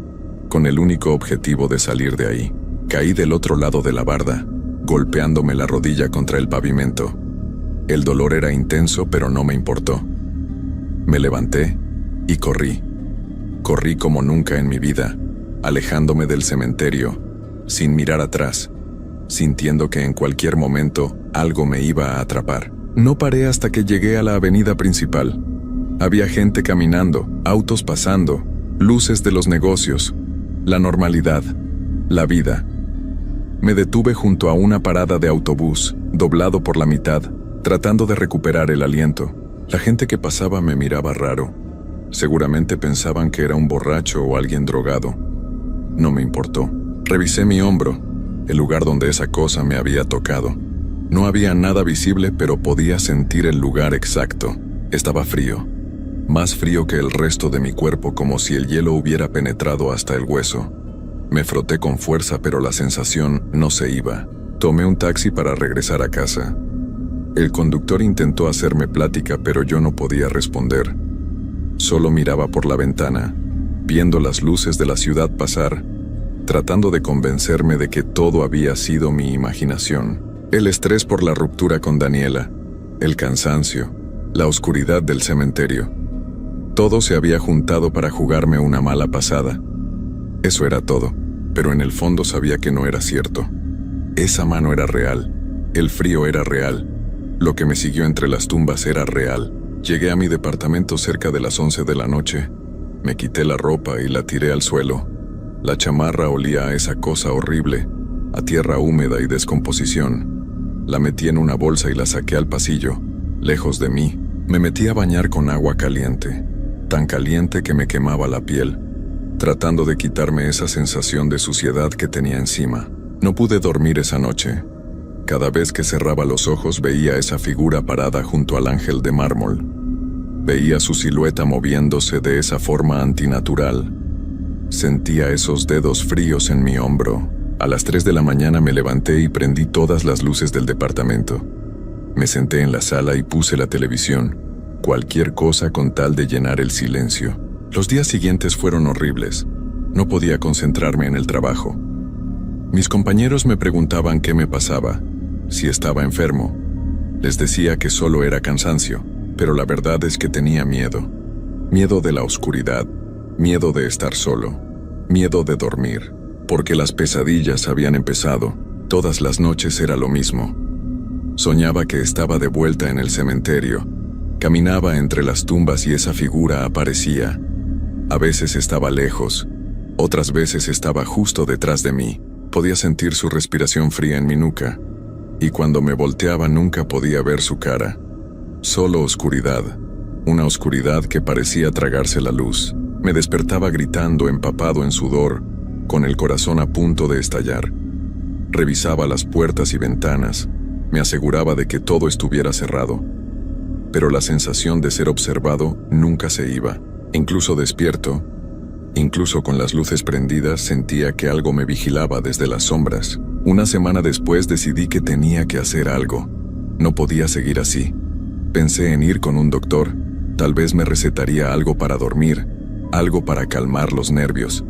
S1: con el único objetivo de salir de ahí. Caí del otro lado de la barda, golpeándome la rodilla contra el pavimento. El dolor era intenso, pero no me importó. Me levanté y corrí. Corrí como nunca en mi vida, alejándome del cementerio, sin mirar atrás, sintiendo que en cualquier momento algo me iba a atrapar. No paré hasta que llegué a la avenida principal. Había gente caminando, autos pasando, luces de los negocios, la normalidad, la vida. Me detuve junto a una parada de autobús, doblado por la mitad, tratando de recuperar el aliento. La gente que pasaba me miraba raro. Seguramente pensaban que era un borracho o alguien drogado. No me importó. Revisé mi hombro, el lugar donde esa cosa me había tocado. No había nada visible, pero podía sentir el lugar exacto. Estaba frío. Más frío que el resto de mi cuerpo, como si el hielo hubiera penetrado hasta el hueso. Me froté con fuerza, pero la sensación no se iba. Tomé un taxi para regresar a casa. El conductor intentó hacerme plática, pero yo no podía responder. Solo miraba por la ventana, viendo las luces de la ciudad pasar, tratando de convencerme de que todo había sido mi imaginación. El estrés por la ruptura con Daniela, el cansancio, la oscuridad del cementerio. Todo se había juntado para jugarme una mala pasada. Eso era todo, pero en el fondo sabía que no era cierto. Esa mano era real, el frío era real, lo que me siguió entre las tumbas era real. Llegué a mi departamento cerca de las 11 de la noche. Me quité la ropa y la tiré al suelo. La chamarra olía a esa cosa horrible, a tierra húmeda y descomposición. La metí en una bolsa y la saqué al pasillo, lejos de mí. Me metí a bañar con agua caliente, tan caliente que me quemaba la piel, tratando de quitarme esa sensación de suciedad que tenía encima. No pude dormir esa noche. Cada vez que cerraba los ojos veía esa figura parada junto al ángel de mármol. Veía su silueta moviéndose de esa forma antinatural. Sentía esos dedos fríos en mi hombro. A las 3 de la mañana me levanté y prendí todas las luces del departamento. Me senté en la sala y puse la televisión, cualquier cosa con tal de llenar el silencio. Los días siguientes fueron horribles. No podía concentrarme en el trabajo. Mis compañeros me preguntaban qué me pasaba, si estaba enfermo. Les decía que solo era cansancio, pero la verdad es que tenía miedo. Miedo de la oscuridad, miedo de estar solo, miedo de dormir, porque las pesadillas habían empezado. Todas las noches era lo mismo. Soñaba que estaba de vuelta en el cementerio. Caminaba entre las tumbas y esa figura aparecía. A veces estaba lejos, otras veces estaba justo detrás de mí. Podía sentir su respiración fría en mi nuca, y cuando me volteaba nunca podía ver su cara. Solo oscuridad, una oscuridad que parecía tragarse la luz. Me despertaba gritando, empapado en sudor, con el corazón a punto de estallar. Revisaba las puertas y ventanas, me aseguraba de que todo estuviera cerrado. Pero la sensación de ser observado nunca se iba. Incluso despierto, incluso con las luces prendidas, sentía que algo me vigilaba desde las sombras. Una semana después decidí que tenía que hacer algo. No podía seguir así. Pensé en ir con un doctor. Tal vez me recetaría algo para dormir, algo para calmar los nervios.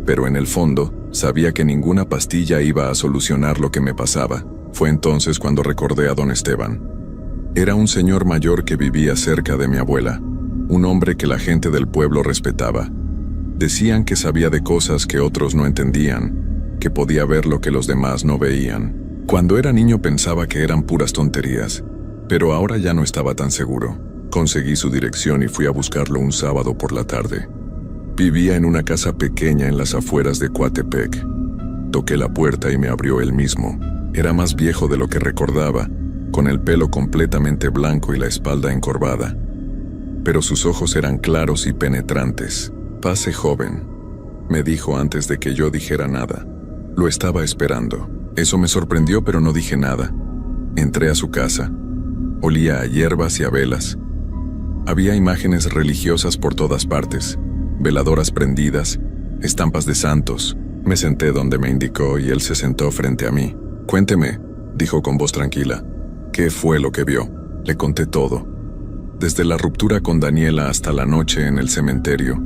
S1: Pero en el fondo, sabía que ninguna pastilla iba a solucionar lo que me pasaba. Fue entonces cuando recordé a don Esteban. Era un señor mayor que vivía cerca de mi abuela, un hombre que la gente del pueblo respetaba. Decían que sabía de cosas que otros no entendían, que podía ver lo que los demás no veían. Cuando era niño pensaba que eran puras tonterías, pero ahora ya no estaba tan seguro. Conseguí su dirección y fui a buscarlo un sábado por la tarde. Vivía en una casa pequeña en las afueras de Coatepec. Toqué la puerta y me abrió él mismo. Era más viejo de lo que recordaba, con el pelo completamente blanco y la espalda encorvada. Pero sus ojos eran claros y penetrantes. «Pase, joven», me dijo antes de que yo dijera nada. Lo estaba esperando. Eso me sorprendió, pero no dije nada. Entré a su casa. Olía a hierbas y a velas. Había imágenes religiosas por todas partes, veladoras prendidas, estampas de santos. Me senté donde me indicó y él se sentó frente a mí. «Cuénteme», dijo con voz tranquila. «¿Qué fue lo que vio?» Le conté todo. Desde la ruptura con Daniela hasta la noche en el cementerio.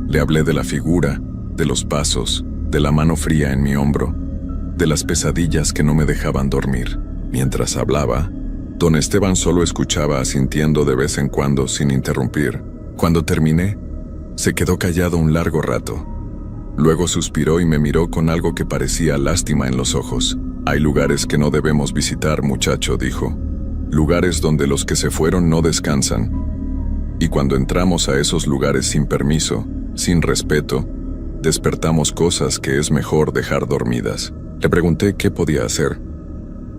S1: Le hablé de la figura, de los pasos, de la mano fría en mi hombro, de las pesadillas que no me dejaban dormir. Mientras hablaba, don Esteban solo escuchaba asintiendo de vez en cuando sin interrumpir. Cuando terminé, se quedó callado un largo rato. Luego suspiró y me miró con algo que parecía lástima en los ojos. «Hay lugares que no debemos visitar, muchacho», dijo. «Lugares donde los que se fueron no descansan. Y cuando entramos a esos lugares sin permiso, sin respeto, despertamos cosas que es mejor dejar dormidas». Le pregunté qué podía hacer,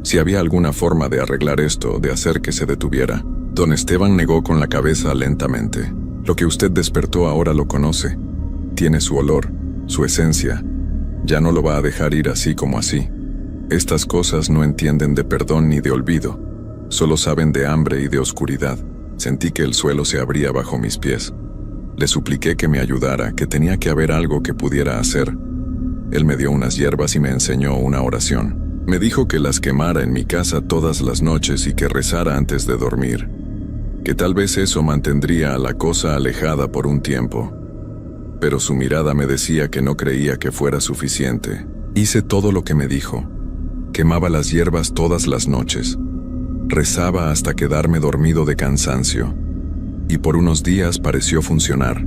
S1: si había alguna forma de arreglar esto, de hacer que se detuviera. Don Esteban negó con la cabeza lentamente. «Lo que usted despertó ahora lo conoce. Tiene su olor, su esencia. Ya no lo va a dejar ir así como así. Estas cosas no entienden de perdón ni de olvido. Solo saben de hambre y de oscuridad». Sentí que el suelo se abría bajo mis pies. Le supliqué que me ayudara, que tenía que haber algo que pudiera hacer. Él me dio unas hierbas y me enseñó una oración. Me dijo que las quemara en mi casa todas las noches y que rezara antes de dormir. Que tal vez eso mantendría a la cosa alejada por un tiempo. Pero su mirada me decía que no creía que fuera suficiente. Hice todo lo que me dijo. Quemaba las hierbas todas las noches. Rezaba hasta quedarme dormido de cansancio. Y por unos días pareció funcionar.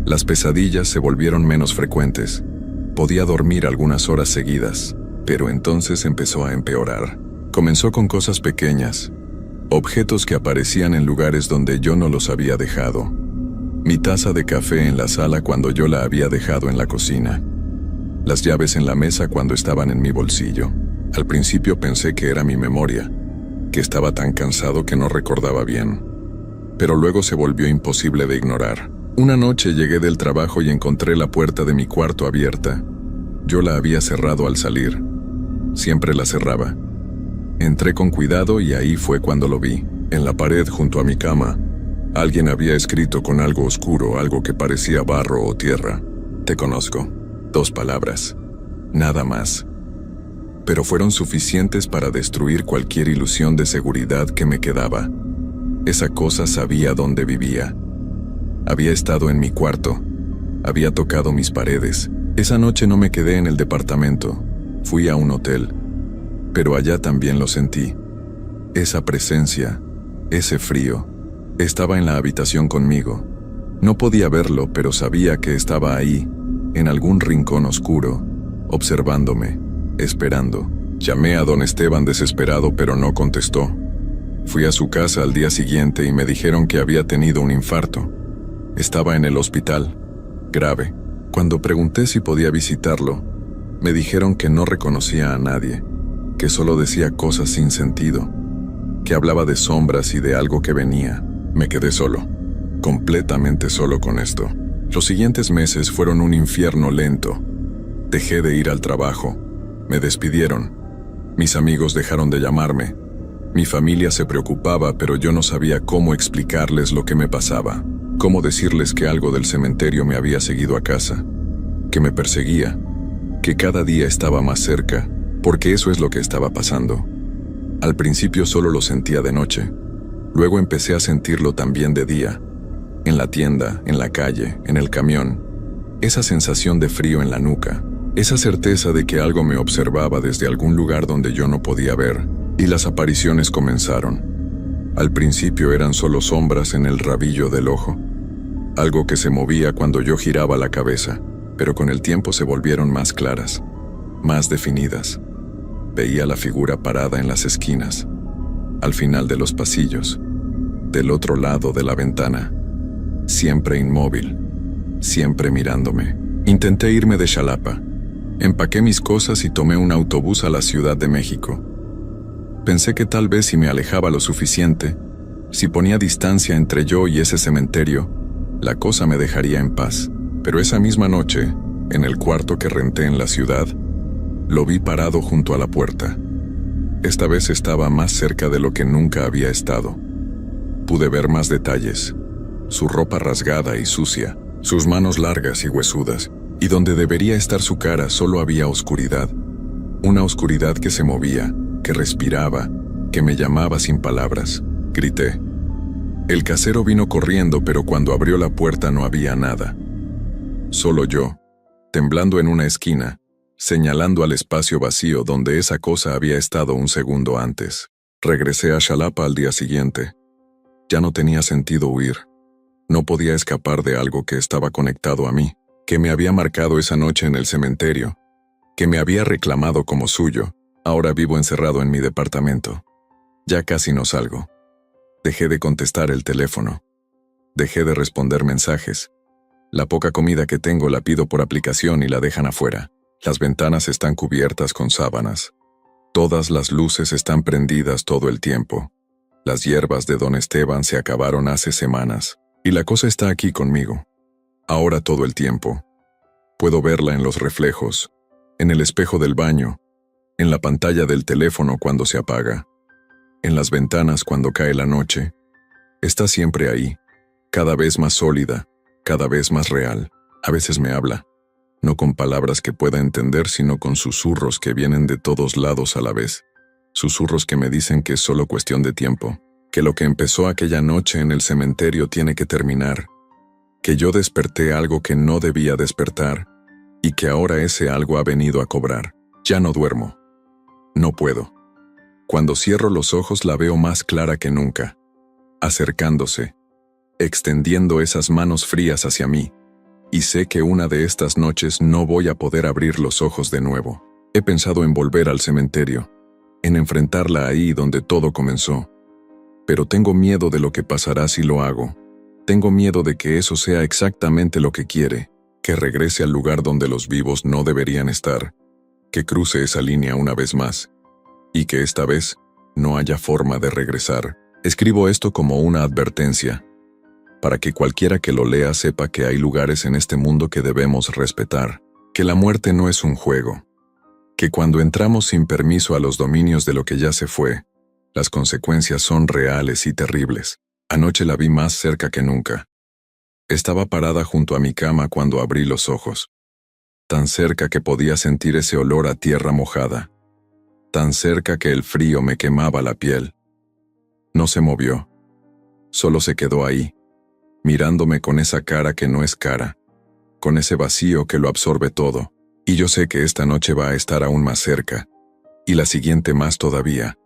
S1: Las pesadillas se volvieron menos frecuentes. Podía dormir algunas horas seguidas, pero entonces empezó a empeorar. Comenzó con cosas pequeñas, objetos que aparecían en lugares donde yo no los había dejado. Mi taza de café en la sala cuando yo la había dejado en la cocina. Las llaves en la mesa cuando estaban en mi bolsillo. Al principio pensé que era mi memoria, que estaba tan cansado que no recordaba bien. Pero luego se volvió imposible de ignorar. Una noche llegué del trabajo y encontré la puerta de mi cuarto abierta. Yo la había cerrado al salir. Siempre la cerraba. Entré con cuidado y ahí fue cuando lo vi. En la pared junto a mi cama, alguien había escrito con algo oscuro, algo que parecía barro o tierra. Te conozco. 2 palabras. Nada más. Pero fueron suficientes para destruir cualquier ilusión de seguridad que me quedaba. Esa cosa sabía dónde vivía. Había estado en mi cuarto. Había tocado mis paredes. Esa noche no me quedé en el departamento. Fui a un hotel. Pero allá también lo sentí. Esa presencia, ese frío, estaba en la habitación conmigo. No podía verlo, pero sabía que estaba ahí, en algún rincón oscuro, observándome, esperando. Llamé a don Esteban desesperado, pero no contestó. Fui a su casa al día siguiente y me dijeron que había tenido un infarto. Estaba en el hospital, grave. Cuando pregunté si podía visitarlo, me dijeron que no reconocía a nadie, que solo decía cosas sin sentido, que hablaba de sombras y de algo que venía. Me quedé solo, completamente solo con esto. Los siguientes meses fueron un infierno lento. Dejé de ir al trabajo, me despidieron. Mis amigos dejaron de llamarme. Mi familia se preocupaba, pero yo no sabía cómo explicarles lo que me pasaba. Cómo decirles que algo del cementerio me había seguido a casa, que me perseguía, que cada día estaba más cerca, porque eso es lo que estaba pasando. Al principio solo lo sentía de noche, luego empecé a sentirlo también de día, en la tienda, en la calle, en el camión. Esa sensación de frío en la nuca, esa certeza de que algo me observaba desde algún lugar donde yo no podía ver, y las apariciones comenzaron. Al principio eran solo sombras en el rabillo del ojo, algo que se movía cuando yo giraba la cabeza, pero con el tiempo se volvieron más claras, más definidas. Veía la figura parada en las esquinas, al final de los pasillos, del otro lado de la ventana, siempre inmóvil, siempre mirándome. Intenté irme de Xalapa. Empaqué mis cosas y tomé un autobús a la Ciudad de México. Pensé que tal vez si me alejaba lo suficiente, si ponía distancia entre yo y ese cementerio, la cosa me dejaría en paz. Pero esa misma noche, en el cuarto que renté en la ciudad, lo vi parado junto a la puerta. Esta vez estaba más cerca de lo que nunca había estado. Pude ver más detalles. Su ropa rasgada y sucia, sus manos largas y huesudas, y donde debería estar su cara solo había oscuridad. Una oscuridad que se movía, que respiraba, que me llamaba sin palabras. Grité. El casero vino corriendo, pero cuando abrió la puerta no había nada. Solo yo, temblando en una esquina, señalando al espacio vacío donde esa cosa había estado un segundo antes. Regresé a Xalapa al día siguiente. Ya no tenía sentido huir. No podía escapar de algo que estaba conectado a mí, que me había marcado esa noche en el cementerio, que me había reclamado como suyo. Ahora vivo encerrado en mi departamento. Ya casi no salgo. Dejé de contestar el teléfono. Dejé de responder mensajes. La poca comida que tengo la pido por aplicación y la dejan afuera. Las ventanas están cubiertas con sábanas. Todas las luces están prendidas todo el tiempo. Las hierbas de don Esteban se acabaron hace semanas. Y la cosa está aquí conmigo. Ahora todo el tiempo. Puedo verla en los reflejos, en el espejo del baño, en la pantalla del teléfono cuando se apaga, en las ventanas cuando cae la noche. Está siempre ahí, cada vez más sólida, cada vez más real. A veces me habla, no con palabras que pueda entender, sino con susurros que vienen de todos lados a la vez. Susurros que me dicen que es solo cuestión de tiempo, que lo que empezó aquella noche en el cementerio tiene que terminar, que yo desperté algo que no debía despertar, y que ahora ese algo ha venido a cobrar. Ya no duermo. No puedo. Cuando cierro los ojos la veo más clara que nunca, acercándose, extendiendo esas manos frías hacia mí. Y sé que una de estas noches no voy a poder abrir los ojos de nuevo. He pensado en volver al cementerio, en enfrentarla ahí donde todo comenzó. Pero tengo miedo de lo que pasará si lo hago. Tengo miedo de que eso sea exactamente lo que quiere, que regrese al lugar donde los vivos no deberían estar, que cruce esa línea una vez más, y que esta vez no haya forma de regresar. Escribo esto como una advertencia, para que cualquiera que lo lea sepa que hay lugares en este mundo que debemos respetar, que la muerte no es un juego, que cuando entramos sin permiso a los dominios de lo que ya se fue, las consecuencias son reales y terribles. Anoche la vi más cerca que nunca. Estaba parada junto a mi cama cuando abrí los ojos, tan cerca que podía sentir ese olor a tierra mojada, tan cerca que el frío me quemaba la piel. No se movió, solo se quedó ahí, mirándome con esa cara que no es cara, con ese vacío que lo absorbe todo, y yo sé que esta noche va a estar aún más cerca, y la siguiente más todavía,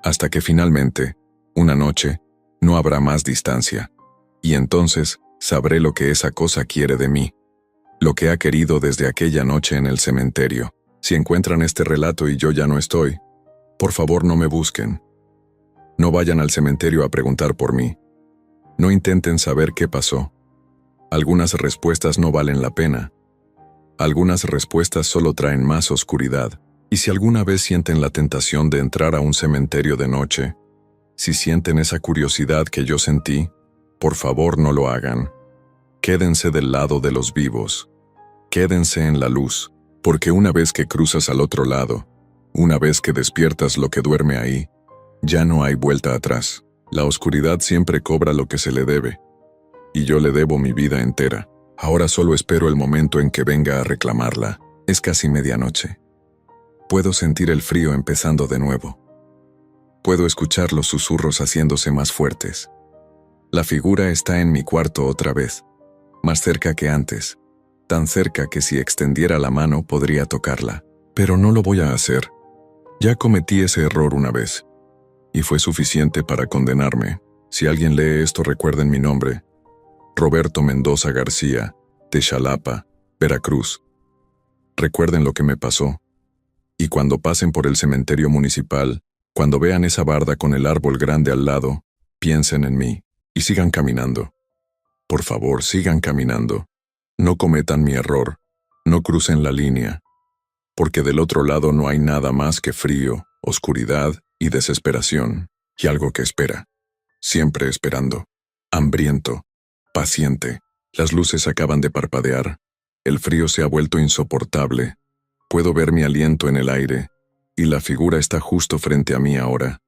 S1: hasta que finalmente, una noche, no habrá más distancia, y entonces sabré lo que esa cosa quiere de mí, lo que ha querido desde aquella noche en el cementerio. Si encuentran este relato y yo ya no estoy, por favor no me busquen. No vayan al cementerio a preguntar por mí. No intenten saber qué pasó. Algunas respuestas no valen la pena. Algunas respuestas solo traen más oscuridad. Y si alguna vez sienten la tentación de entrar a un cementerio de noche, si sienten esa curiosidad que yo sentí, por favor no lo hagan. Quédense del lado de los vivos. Quédense en la luz, porque una vez que cruzas al otro lado, una vez que despiertas lo que duerme ahí, ya no hay vuelta atrás. La oscuridad siempre cobra lo que se le debe, y yo le debo mi vida entera. Ahora solo espero el momento en que venga a reclamarla. Es casi medianoche. Puedo sentir el frío empezando de nuevo. Puedo escuchar los susurros haciéndose más fuertes. La figura está en mi cuarto otra vez, más cerca que antes, tan cerca que si extendiera la mano podría tocarla. Pero no lo voy a hacer. Ya cometí ese error una vez, y fue suficiente para condenarme. Si alguien lee esto, recuerden mi nombre: Roberto Mendoza García, de Xalapa, Veracruz. Recuerden lo que me pasó. Y cuando pasen por el cementerio municipal, cuando vean esa barda con el árbol grande al lado, piensen en mí, y sigan caminando. Por favor, sigan caminando. No cometan mi error, no crucen la línea, porque del otro lado no hay nada más que frío, oscuridad y desesperación, y algo que espera, siempre esperando, hambriento, paciente. Las luces acaban de parpadear, el frío se ha vuelto insoportable, puedo ver mi aliento en el aire, y la figura está justo frente a mí ahora.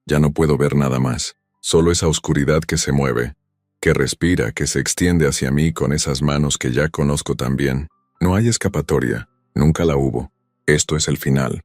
S1: Ya no puedo ver nada más, solo esa oscuridad que se mueve, que respira, que se extiende hacia mí con esas manos que ya conozco tan bien. No hay escapatoria, nunca la hubo. Esto es el final.